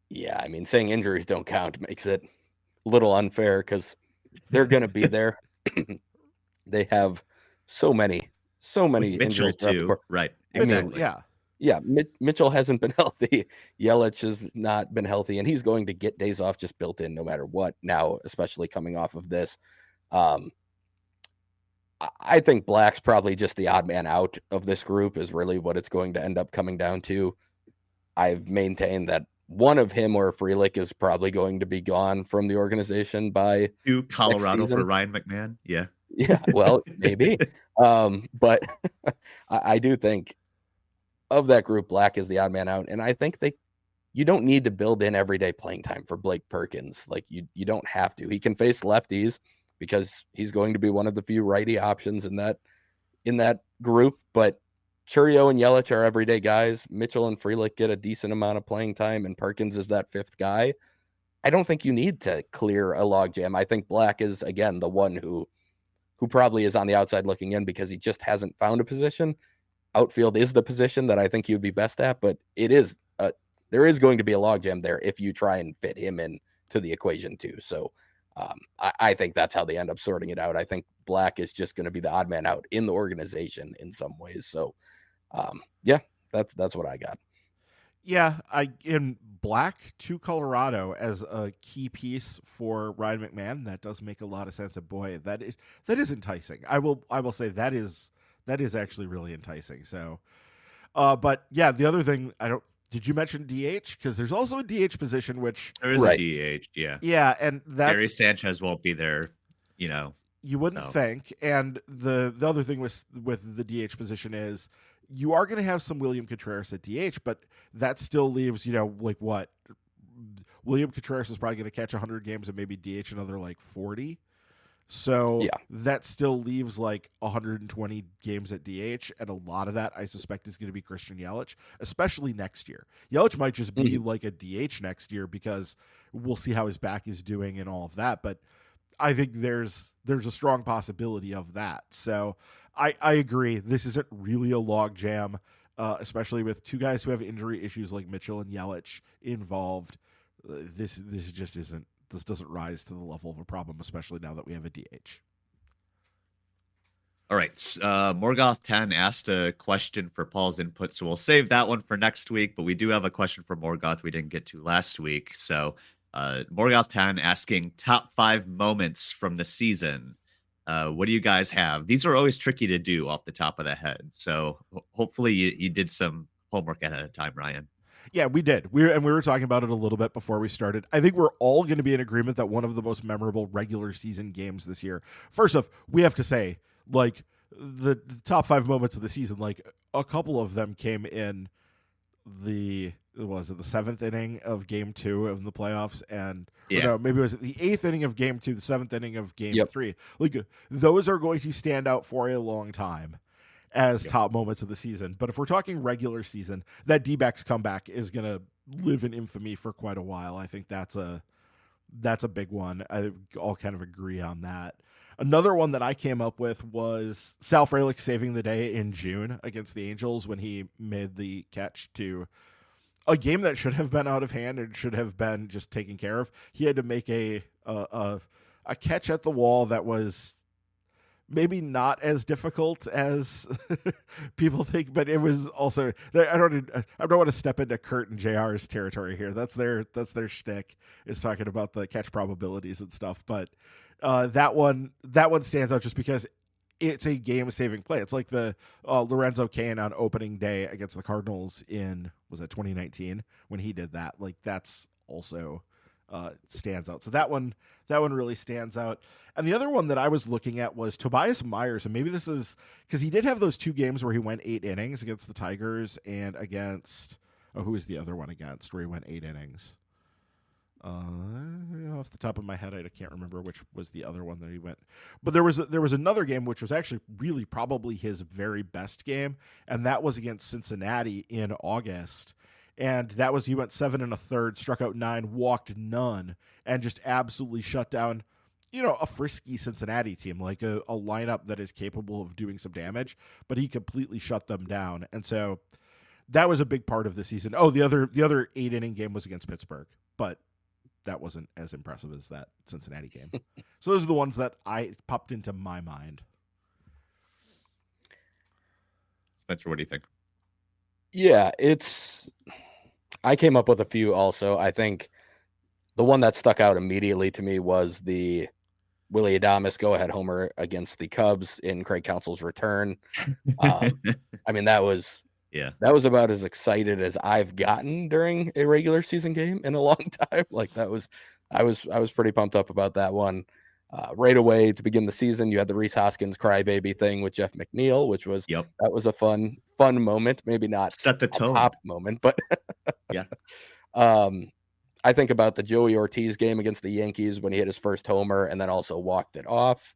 Yeah, I mean, saying injuries don't count makes it a little unfair because they're going to be there. They have so many Mitchell injuries too, right? Exactly. Yeah, Mitchell hasn't been healthy. Yelich has not been healthy, and he's going to get days off just built in no matter what now, especially coming off of this. I think Black's probably just the odd man out of this group is really what it's going to end up coming down to. I've maintained that one of him or Frelick is probably going to be gone from the organization by to Colorado for Ryan McMahon. Yeah, well, maybe. But I do think of that group, Black is the odd man out, and I think you don't need to build in everyday playing time for Blake Perkins. Like you don't have to. He can face lefties because he's going to be one of the few righty options in that group. But Chourio and Yelich are everyday guys. Mitchell and Frelick get a decent amount of playing time, and Perkins is that fifth guy. I don't think you need to clear a logjam. I think Black is, again, the one who probably is on the outside looking in because he just hasn't found a position. Outfield is the position that I think he would be best at, but there is going to be a logjam there if you try and fit him in to the equation too. So I think that's how they end up sorting it out. I think Black is just going to be the odd man out in the organization in some ways. So that's what I got. Yeah, in Black to Colorado as a key piece for Ryan McMahon, that does make a lot of sense. And boy, that is enticing. I will say that is actually really enticing. So, but yeah, the other thing did you mention DH? Because there's also a DH position, which there is a DH. Yeah. Yeah. And Gary Sanchez won't be there, you wouldn't think. And the other thing with the DH position is you are going to have some William Contreras at DH, but that still leaves, what? William Contreras is probably going to catch 100 games and maybe DH another 40. So that still leaves 120 games at DH, and a lot of that I suspect is going to be Christian Yelich, especially next year. Yelich might just be like a DH next year because we'll see how his back is doing and all of that, but I think there's a strong possibility of that. So I agree. This isn't really a log jam, especially with two guys who have injury issues like Mitchell and Yelich involved. This just isn't. This doesn't rise to the level of a problem, especially now that we have a DH. All right. Morgoth 10 asked a question for Paul's input, so we'll save that one for next week. But we do have a question for Morgoth we didn't get to last week. So Morgoth 10 asking top 5 moments from the season. What do you guys have? These are always tricky to do off the top of the head. So hopefully you did some homework ahead of time, Ryan. Yeah, we did. We were talking about it a little bit before we started. I think we're all going to be in agreement that one of the most memorable regular season games this year. First off, we have to say, the top 5 moments of the season, a couple of them came in the was it the 7th inning of Game 2 of the playoffs, and Yeah. no, maybe it was the 8th inning of Game 2, the 7th inning of Game Yep. 3. Like those are going to stand out for a long time as top moments of the season. But if we're talking regular season, that D-backs comeback is going to live in infamy for quite a while. I think that's a big one. I'll kind of agree on that. Another one that I came up with was Sal Frelick saving the day in June against the Angels when he made the catch to a game that should have been out of hand and should have been just taken care of. He had to make a catch at the wall that was maybe not as difficult as people think, but it was also. I don't want to step into Kurt and JR's territory here. That's their shtick, is talking about the catch probabilities and stuff. But that one stands out just because it's a game-saving play. It's like the Lorenzo Cain on opening day against the Cardinals in, was it 2019 when he did that? Like that's also stands out. So that one really stands out. And the other one that I was looking at was Tobias Myers, and maybe this is because he did have those 2 games where he went 8 innings against the Tigers and against who was the other one against where he went 8 innings. Off the top of my head, I can't remember which was the other one that he went. But there was another game which was actually really probably his very best game, and that was against Cincinnati in August. And that was, he went 7 1/3, struck out 9, walked none, and just absolutely shut down, a frisky Cincinnati team, like a lineup that is capable of doing some damage, but he completely shut them down. And so that was a big part of the season. Oh, the other 8-inning game was against Pittsburgh, but that wasn't as impressive as that Cincinnati game. So those are the ones that I popped into my mind. Spencer, what do you think? Yeah, I came up with a few also. I think the one that stuck out immediately to me was the Willie Adames go-ahead homer against the Cubs in Craig Counsell's return. I mean, that was about as excited as I've gotten during a regular season game in a long time. Like I was pretty pumped up about that one. Right away to begin the season, you had the Rhys Hoskins crybaby thing with Jeff McNeil, which was that was a fun moment. Maybe not set the tone top moment, but yeah. I think about the Joey Ortiz game against the Yankees when he hit his first homer and then also walked it off.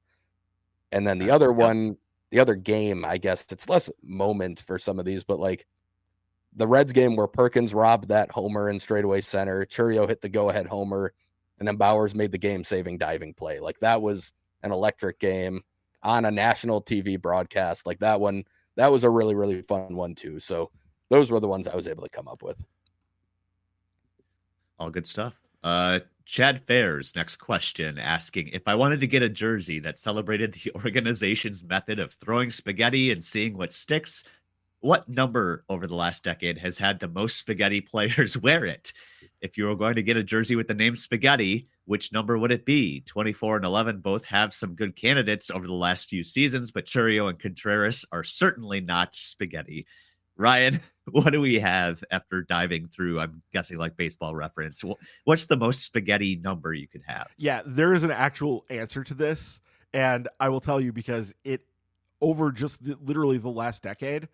And then the other one, the other game, I guess it's less moment for some of these, but like the Reds game where Perkins robbed that homer in straightaway center, Churio hit the go-ahead homer, and then Bowers made the game-saving diving play. Like that was an electric game on a national TV broadcast. Like that one, that was a really, really fun one too. So those were the ones I was able to come up with. All good stuff. Chad Fairs, next question, asking if I wanted to get a jersey that celebrated the organization's method of throwing spaghetti and seeing what sticks, what number over the last decade has had the most spaghetti players wear it? If you were going to get a jersey with the name spaghetti, which number would it be? 24 and 11 both have some good candidates over the last few seasons, but Churio and Contreras are certainly not spaghetti. Ryan, what do we have after diving through, I'm guessing like Baseball Reference? What's the most spaghetti number you could have? Yeah, there is an actual answer to this. And I will tell you, because over just literally the last decade,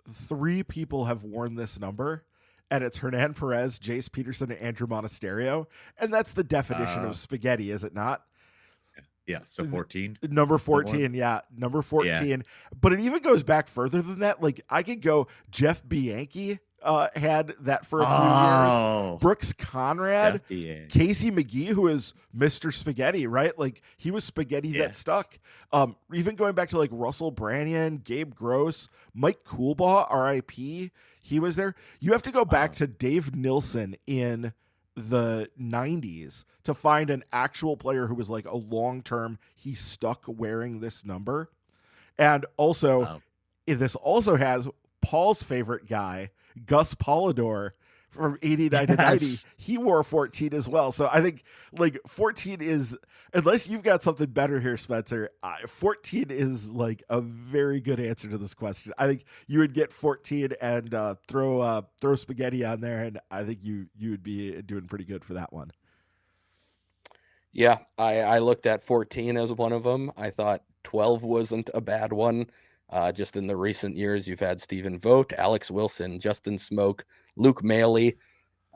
3 people have worn this number. And it's Hernan Perez, Jace Peterson, and Andrew Monasterio. And that's the definition of spaghetti, is it not? Yeah, so 14. Number 14, number 14. Yeah. But it even goes back further than that. Like, I could go, Jeff Bianchi had that for a few years. Brooks Conrad, Casey McGee, who is Mr. Spaghetti, right? Like, he was spaghetti that stuck. Even going back to, like, Russell Branyan, Gabe Gross, Mike Coolbaugh, R.I.P., he was there. You have to go back to Dave Nilsson in the 90s to find an actual player who was like a long-term, he stuck wearing this number. And also this also has Paul's favorite guy, Gus Polidor, from 89 to 90. He wore 14 as well. So I think like 14 is, unless you've got something better here, Spencer, 14 is like a very good answer to this question. I think you would get 14 and throw spaghetti on there, and I think you would be doing pretty good for that one. Yeah, I looked at 14 as one of them. I thought 12 wasn't a bad one. Just in the recent years, you've had Stephen Vogt, Alex Wilson, Justin Smoke, Luke Maley.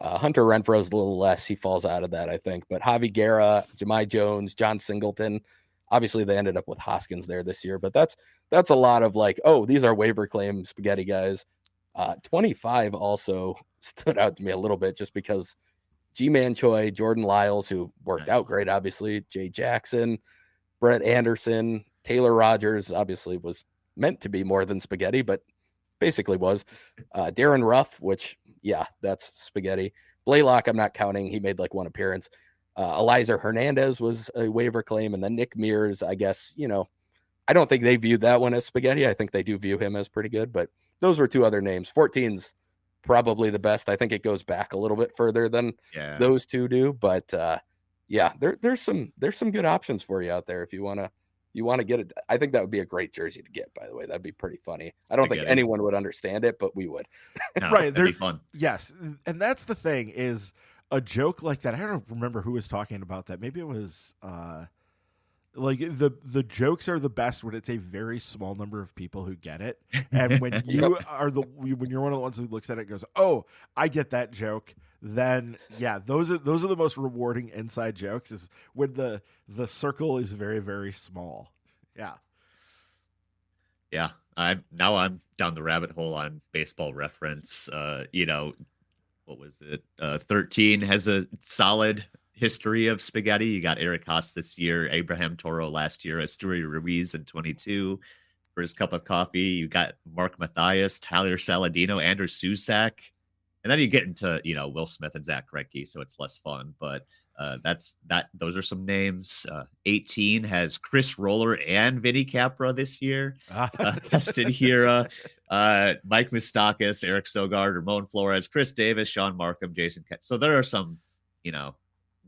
Hunter Renfro's a little less. He falls out of that, I think. But Javi Guerra, Jahmai Jones, John Singleton. Obviously, they ended up with Hoskins there this year. But that's a lot of like, oh, these are waiver claim spaghetti guys. 25 also stood out to me a little bit just because G-Man Choi, Jordan Lyles, who worked out great, obviously, Jay Jackson, Brett Anderson, Taylor Rogers, obviously was meant to be more than spaghetti, but basically was. Darren Ruff, which, yeah, that's spaghetti. Blaylock, I'm not counting. He made like one appearance. Eliza Hernandez was a waiver claim. And then Nick Mears, I guess, I don't think they viewed that one as spaghetti. I think they do view him as pretty good, but those were two other names. 14's probably the best. I think it goes back a little bit further than those two do, but there's some good options for you out there if you want to get it. I think that would be a great jersey to get, by the way. That'd be pretty funny. I don't think anyone would understand it, but we would. No, right. That'd be fun. Yes. And that's the thing is a joke like that. I don't remember who was talking about that. Maybe it was like the jokes are the best when it's a very small number of people who get it. And when you are when you're one of the ones who looks at it and goes, "Oh, I get that joke." Then those are the most rewarding inside jokes is when the circle is very, very small. Yeah. I'm down the rabbit hole on Baseball Reference. What was it? 13 has a solid history of spaghetti. You got Eric Haas this year, Abraham Toro last year, Asturi Ruiz in 22 for his cup of coffee. You got Mark Mathias, Tyler Saladino, Andrew Susak. And then you get into, Will Smith and Zach Greinke, so it's less fun. But those are some names. 18 has Chris Roller and Vinny Capra this year. Keston Hira, Mike Moustakas, Eric Sogard, Ramon Flores, Chris Davis, Sean Markham, Jason. So there are some,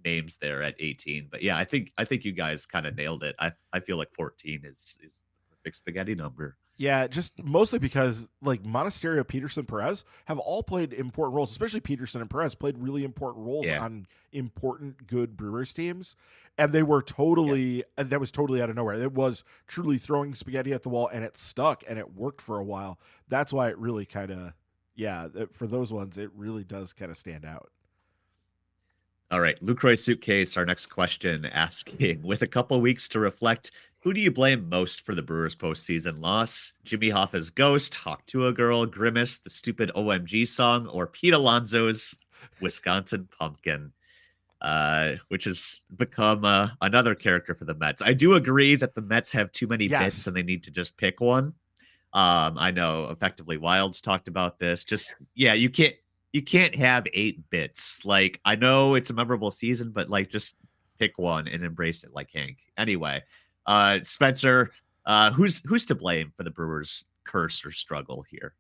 names there at 18. But yeah, I think you guys kind of nailed it. I feel like 14 is the perfect spaghetti number. Yeah, just mostly because like Monasterio, Peterson, Perez have all played important roles, especially Peterson and Perez played really important roles on important good Brewers teams. And they were that was totally out of nowhere. It was truly throwing spaghetti at the wall and it stuck and it worked for a while. That's why it really kind of, for those ones, it really does kind of stand out. All right, Lucroy Suitcase, our next question asking, with a couple weeks to reflect, who do you blame most for the Brewers postseason loss? Jimmy Hoffa's Ghost, Hawk Tua Girl, Grimace, the stupid OMG song, or Pete Alonso's Wisconsin Pumpkin, which has become another character for the Mets. I do agree that the Mets have too many bits and they need to just pick one. I know Effectively Wild's talked about this. You can't have 8 bits. Like, I know it's a memorable season, but like just pick one and embrace it like Hank. Anyway, Spencer, who's to blame for the Brewers' curse or struggle here?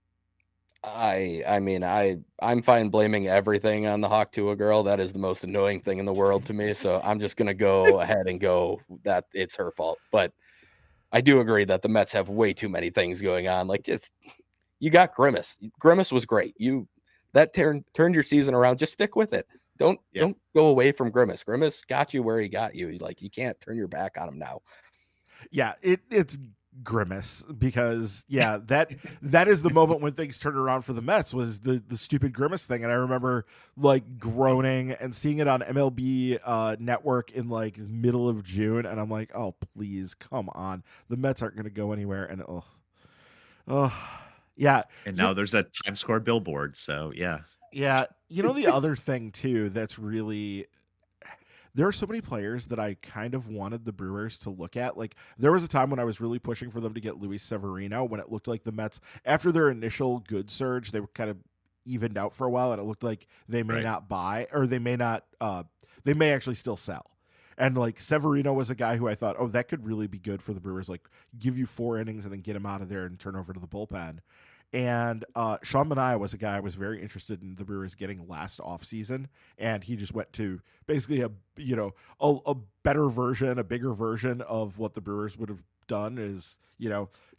I'm fine blaming everything on the Hawk Tua Girl. That is the most annoying thing in the world to me. So I'm just gonna go ahead and go that it's her fault. But I do agree that the Mets have way too many things going on. Like, you got Grimace. Grimace was great. That turned your season around. Just stick with it. Don't go away from Grimace. Grimace got you where he got you. Like, you can't turn your back on him now. Yeah, it's Grimace because that is the moment when things turned around for the Mets was the stupid Grimace thing. And I remember like groaning and seeing it on MLB Network in like middle of June, and I'm like, oh please, come on, the Mets aren't going to go anywhere. And yeah. And now there's a Times Square billboard. So yeah. Yeah. The other thing too, that's really, there are so many players that I kind of wanted the Brewers to look at. Like there was a time when I was really pushing for them to get Luis Severino when it looked like the Mets, after their initial good surge, they were kind of evened out for a while and it looked like they may not buy, or they may not, they may actually still sell. And like Severino was a guy who I thought, oh, that could really be good for the Brewers. Like give you 4 innings and then get him out of there and turn over to the bullpen. And Sean Manaea was a guy I was very interested in the Brewers getting last offseason, and he just went to basically a better version, a bigger version of what the Brewers would have done is,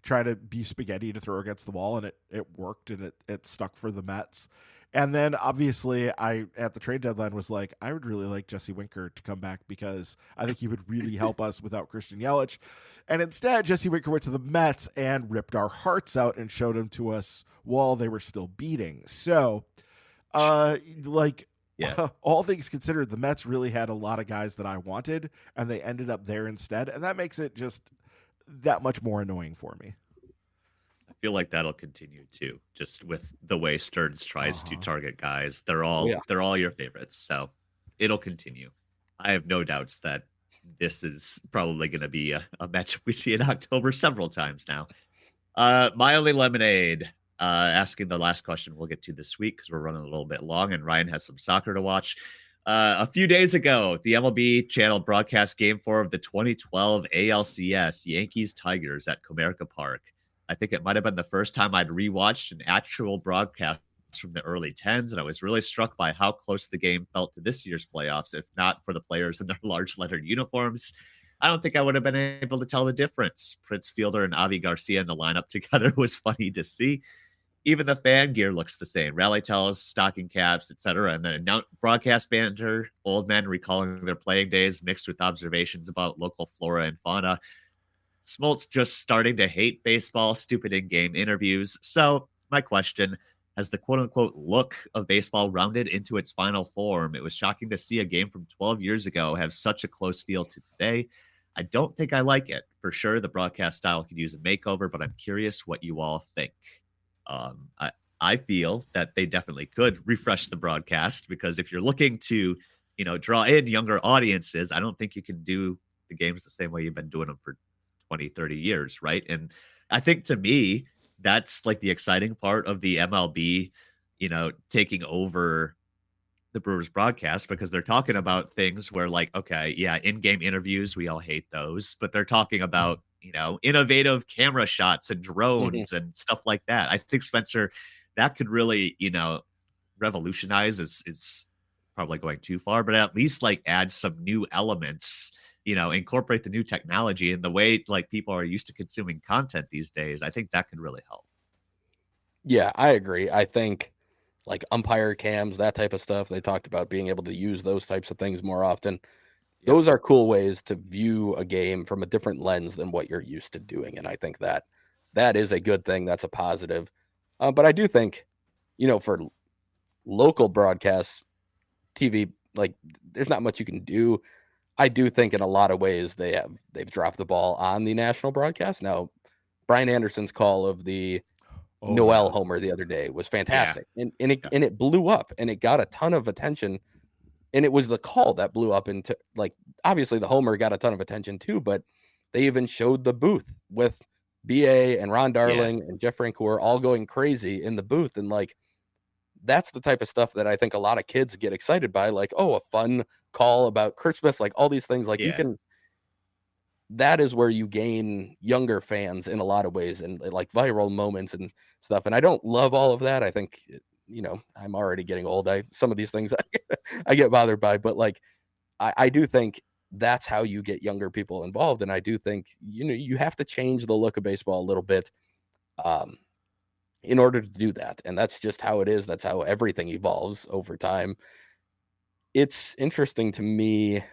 try to be spaghetti to throw against the wall, and it worked, and it stuck for the Mets. And then obviously I at the trade deadline was like, I would really like Jesse Winker to come back because I think he would really help us without Christian Yelich. And instead, Jesse Winker went to the Mets and ripped our hearts out and showed them to us while they were still beating. So, all things considered, the Mets really had a lot of guys that I wanted, and they ended up there instead. And that makes it just that much more annoying for me. I feel like that'll continue too, just with the way Stearns tries to target guys. They're all your favorites, so it'll continue. I have no doubts that this is probably going to be a matchup we see in October several times now. My only lemonade. Asking the last question we'll get to this week because we're running a little bit long and Ryan has some soccer to watch. A few days ago, the MLB channel broadcast Game 4 of the 2012 ALCS Yankees-Tigers at Comerica Park. I think it might have been the first time I'd rewatched an actual broadcast from the early 10s, and I was really struck by how close the game felt to this year's playoffs, if not for the players in their large lettered uniforms. I don't think I would have been able to tell the difference. Prince Fielder and Avi Garcia in the lineup together was funny to see. Even the fan gear looks the same. Rally tells, stocking caps, etc. And then broadcast banter, old men recalling their playing days mixed with observations about local flora and fauna. Smoltz just starting to hate baseball, stupid in-game interviews. So my question, has the quote-unquote look of baseball rounded into its final form? It was shocking to see a game from 12 years ago have such a close feel to today. I don't think I like it. For sure, the broadcast style could use a makeover, but I'm curious what you all think. I feel that they definitely could refresh the broadcast because if you're looking to, draw in younger audiences, I don't think you can do the games the same way you've been doing them for 20, 30 years, right? And I think to me, that's like the exciting part of the MLB, taking over the Brewers broadcast because they're talking about things where like, okay, yeah, in-game interviews, we all hate those, but they're talking about, innovative camera shots and drones and stuff like that. I think Spencer, that could really, revolutionize is probably going too far, but at least like add some new elements, incorporate the new technology and the way like people are used to consuming content these days. I think that could really help. Yeah, I agree. I think like umpire cams, that type of stuff, they talked about being able to use those types of things more often. Those are cool ways to view a game from a different lens than what you're used to doing. And I think that is a good thing. That's a positive. But I do think, for local broadcasts, TV, like there's not much you can do. I do think in a lot of ways they've dropped the ball on the national broadcast. Now, Brian Anderson's call of the Noel homer the other day was fantastic. And it blew up and it got a ton of attention. And it was the call that blew up into like, obviously the homer got a ton of attention too, but they even showed the booth with BA and Ron Darling and Jeff Francoeur all going crazy in the booth. And like, that's the type of stuff that I think a lot of kids get excited by. Like, oh, a fun call about Christmas, like all these things, like that is where you gain younger fans in a lot of ways and like viral moments and stuff. And I don't love all of that. I think, I'm already getting old. Some of these things I get bothered by, but like, I do think that's how you get younger people involved. And I do think, you have to change the look of baseball a little bit in order to do that. And that's just how it is. That's how everything evolves over time. It's interesting to me.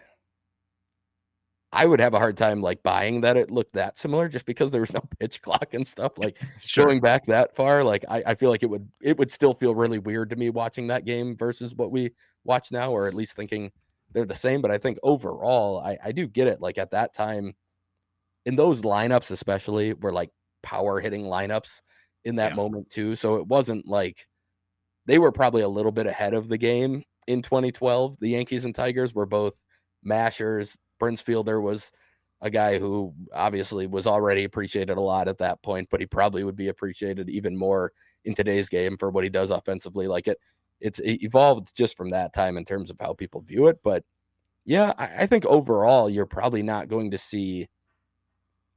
I would have a hard time like buying that it looked that similar just because there was no pitch clock and stuff like going back that far. Like I feel like it would still feel really weird to me watching that game versus what we watch now, or at least thinking they're the same. But I think overall, I do get it. Like at that time in those lineups, especially were like power hitting lineups in that moment too. So it wasn't like they were probably a little bit ahead of the game in 2012. The Yankees and Tigers were both mashers. Prince Fielder was a guy who obviously was already appreciated a lot at that point, but he probably would be appreciated even more in today's game for what he does offensively. Like it evolved just from that time in terms of how people view it. But yeah, I think overall, you're probably not going to see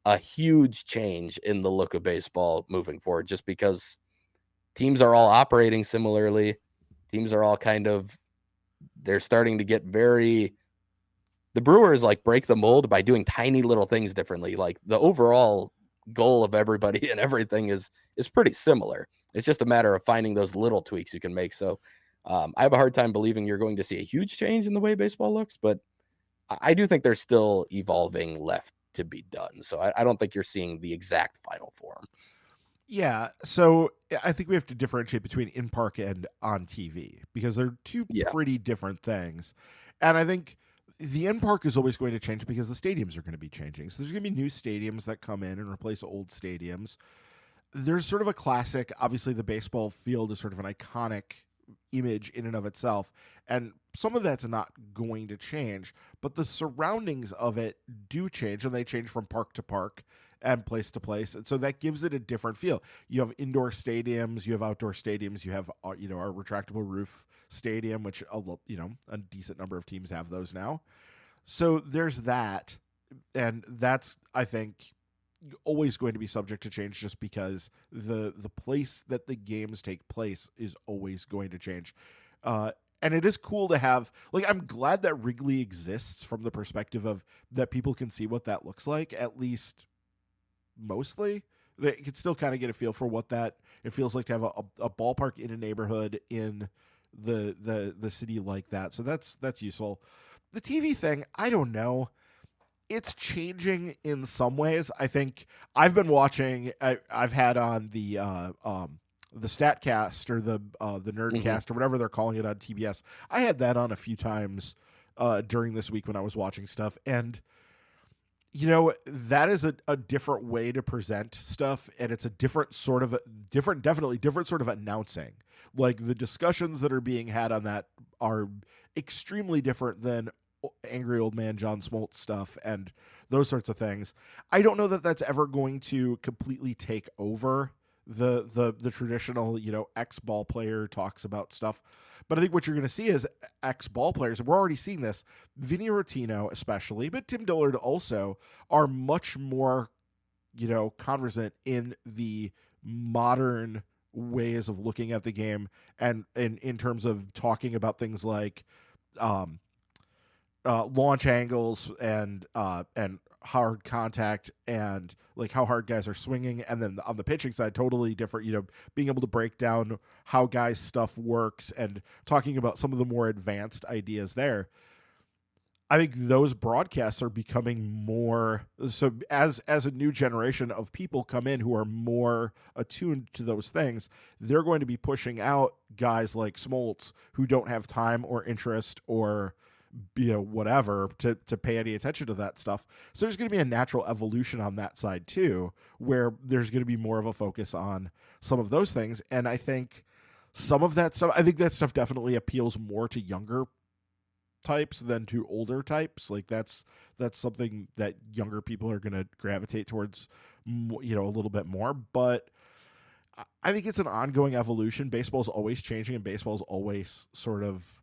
a huge change in the look of baseball moving forward, just because teams are all operating similarly. Teams are all they're starting to get the Brewers like break the mold by doing tiny little things differently. Like the overall goal of everybody and everything is pretty similar. It's just a matter of finding those little tweaks you can make. So I have a hard time believing you're going to see a huge change in the way baseball looks, but I do think there's still evolving left to be done. So I don't think you're seeing the exact final form. Yeah, so I think we have to differentiate between in park and on TV because they're two pretty different things. And I think the in park is always going to change because the stadiums are going to be changing. So there's going to be new stadiums that come in and replace old stadiums. There's sort of a classic, obviously the baseball field is sort of an iconic image in and of itself, and some of that's not going to change, but the surroundings of it do change, and they change from park to park and place to place, and so that gives it a different feel. You have indoor stadiums, you have outdoor stadiums, you have our retractable roof stadium, which a decent number of teams have those now. So there's that, and that's, I think, always going to be subject to change just because the place that the games take place is always going to change. And it is cool to have, I'm glad that Wrigley exists from the perspective of that people can see what that looks like, at least mostly. They can still kind of get a feel for what that it feels like to have a ballpark in a neighborhood in the city like that. So that's useful. The TV thing, I don't know. It's changing in some ways. I think I've been watching. I've had on the Statcast or the Nerdcast or whatever they're calling it on TBS. I had that on a few times during this week when I was watching stuff, and that is a different way to present stuff, and it's a definitely different sort of announcing. Like the discussions that are being had on that are extremely different than angry old man John Smoltz stuff and those sorts of things. I don't know that that's ever going to completely take over the traditional, ex ball player talks about stuff. But I think what you're going to see is ex ball players, and we're already seeing this, Vinny Rotino especially, but Tim Dillard also, are much more, conversant in the modern ways of looking at the game, and in terms of talking about things like launch angles and hard contact and like how hard guys are swinging, and then on the pitching side totally different, being able to break down how guys stuff works and talking about some of the more advanced ideas there. I think those broadcasts are becoming more so as a new generation of people come in who are more attuned to those things. They're going to be pushing out guys like Smoltz who don't have time or interest or whatever to pay any attention to that stuff. So there's going to be a natural evolution on that side too, where there's going to be more of a focus on some of those things. And I think that stuff definitely appeals more to younger types than to older types. Like that's something that younger people are going to gravitate towards, a little bit more. But I think it's an ongoing evolution. Baseball's always changing, and baseball's always sort of,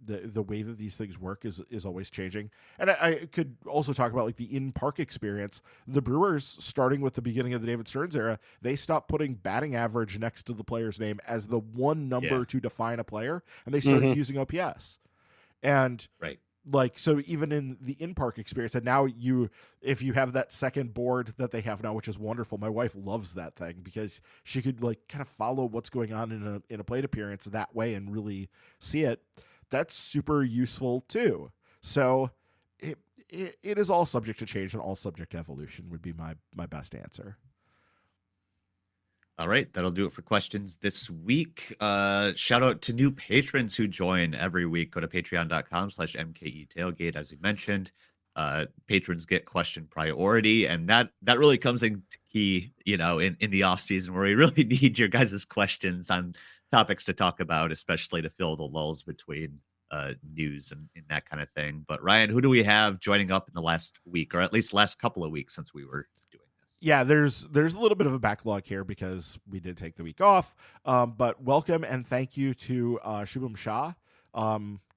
the way that these things work is always changing. And I could also talk about like the in-park experience. The Brewers, starting with the beginning of the David Stearns era, they stopped putting batting average next to the player's name as the one number to define a player, and they started using OPS. And so even in the in-park experience, and now if you have that second board that they have now, which is wonderful. My wife loves that thing because she could like kind of follow what's going on in a plate appearance that way and really see it. That's super useful too. So it is all subject to change and all subject to evolution would be my best answer. All right, that'll do it for questions this week. Shout out to new patrons who join every week. Go to patreon.com/MKE tailgate. As you mentioned, patrons get question priority, and that really comes in key, in the off season where we really need your guys' questions on topics to talk about, especially to fill the lulls between news and that kind of thing. But Ryan, who do we have joining up in the last week, or at least last couple of weeks since we were doing this? Yeah, there's a little bit of a backlog here because we did take the week off. But welcome and thank you to Shubham Shah,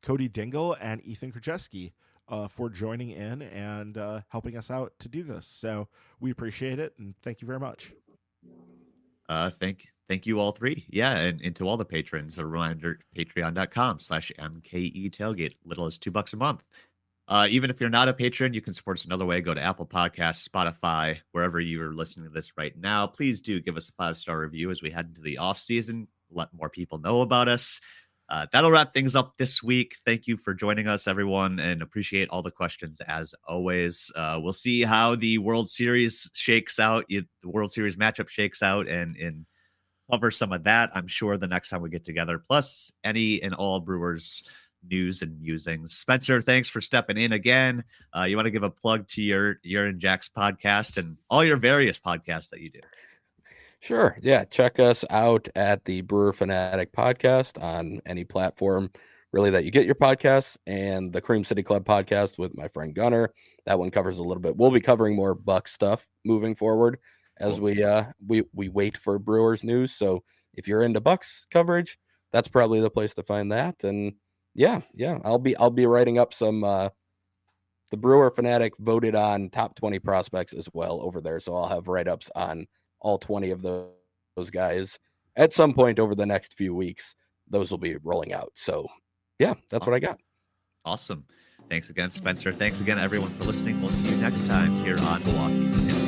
Cody Dingle, and Ethan Krajewski for joining in and helping us out to do this. So we appreciate it, and thank you very much. Thank you all three. Yeah, and to all the patrons, a reminder, patreon.com/MKE tailgate, little as $2 a month. Even if you're not a patron, you can support us another way. Go to Apple Podcasts, Spotify, wherever you're listening to this right now. Please do give us a 5-star review as we head into the off season. Let more people know about us. That'll wrap things up this week. Thank you for joining us, everyone, and appreciate all the questions as always. We'll see how the World Series shakes out, the World Series matchup shakes out, and cover some of that, I'm sure, the next time we get together, plus any and all Brewers news and musings. Spencer, thanks for stepping in again. You want to give a plug to your and Jack's podcast and all your various podcasts that you do? Sure. Yeah. Check us out at the Brewer Fanatic podcast on any platform really that you get your podcasts, and the Cream City Club podcast with my friend Gunner. That one covers a little bit. We'll be covering more Buck stuff moving forward as we wait for Brewers news. So if you're into Bucks coverage, that's probably the place to find that. And yeah, I'll be writing up some the Brewer Fanatic voted on top 20 prospects as well over there. So I'll have write-ups on all 20 of those guys at some point over the next few weeks. Those will be rolling out. So yeah, that's what I got. Awesome. Thanks again, Spencer. Thanks again, everyone, for listening. We'll see you next time here on Milwaukee's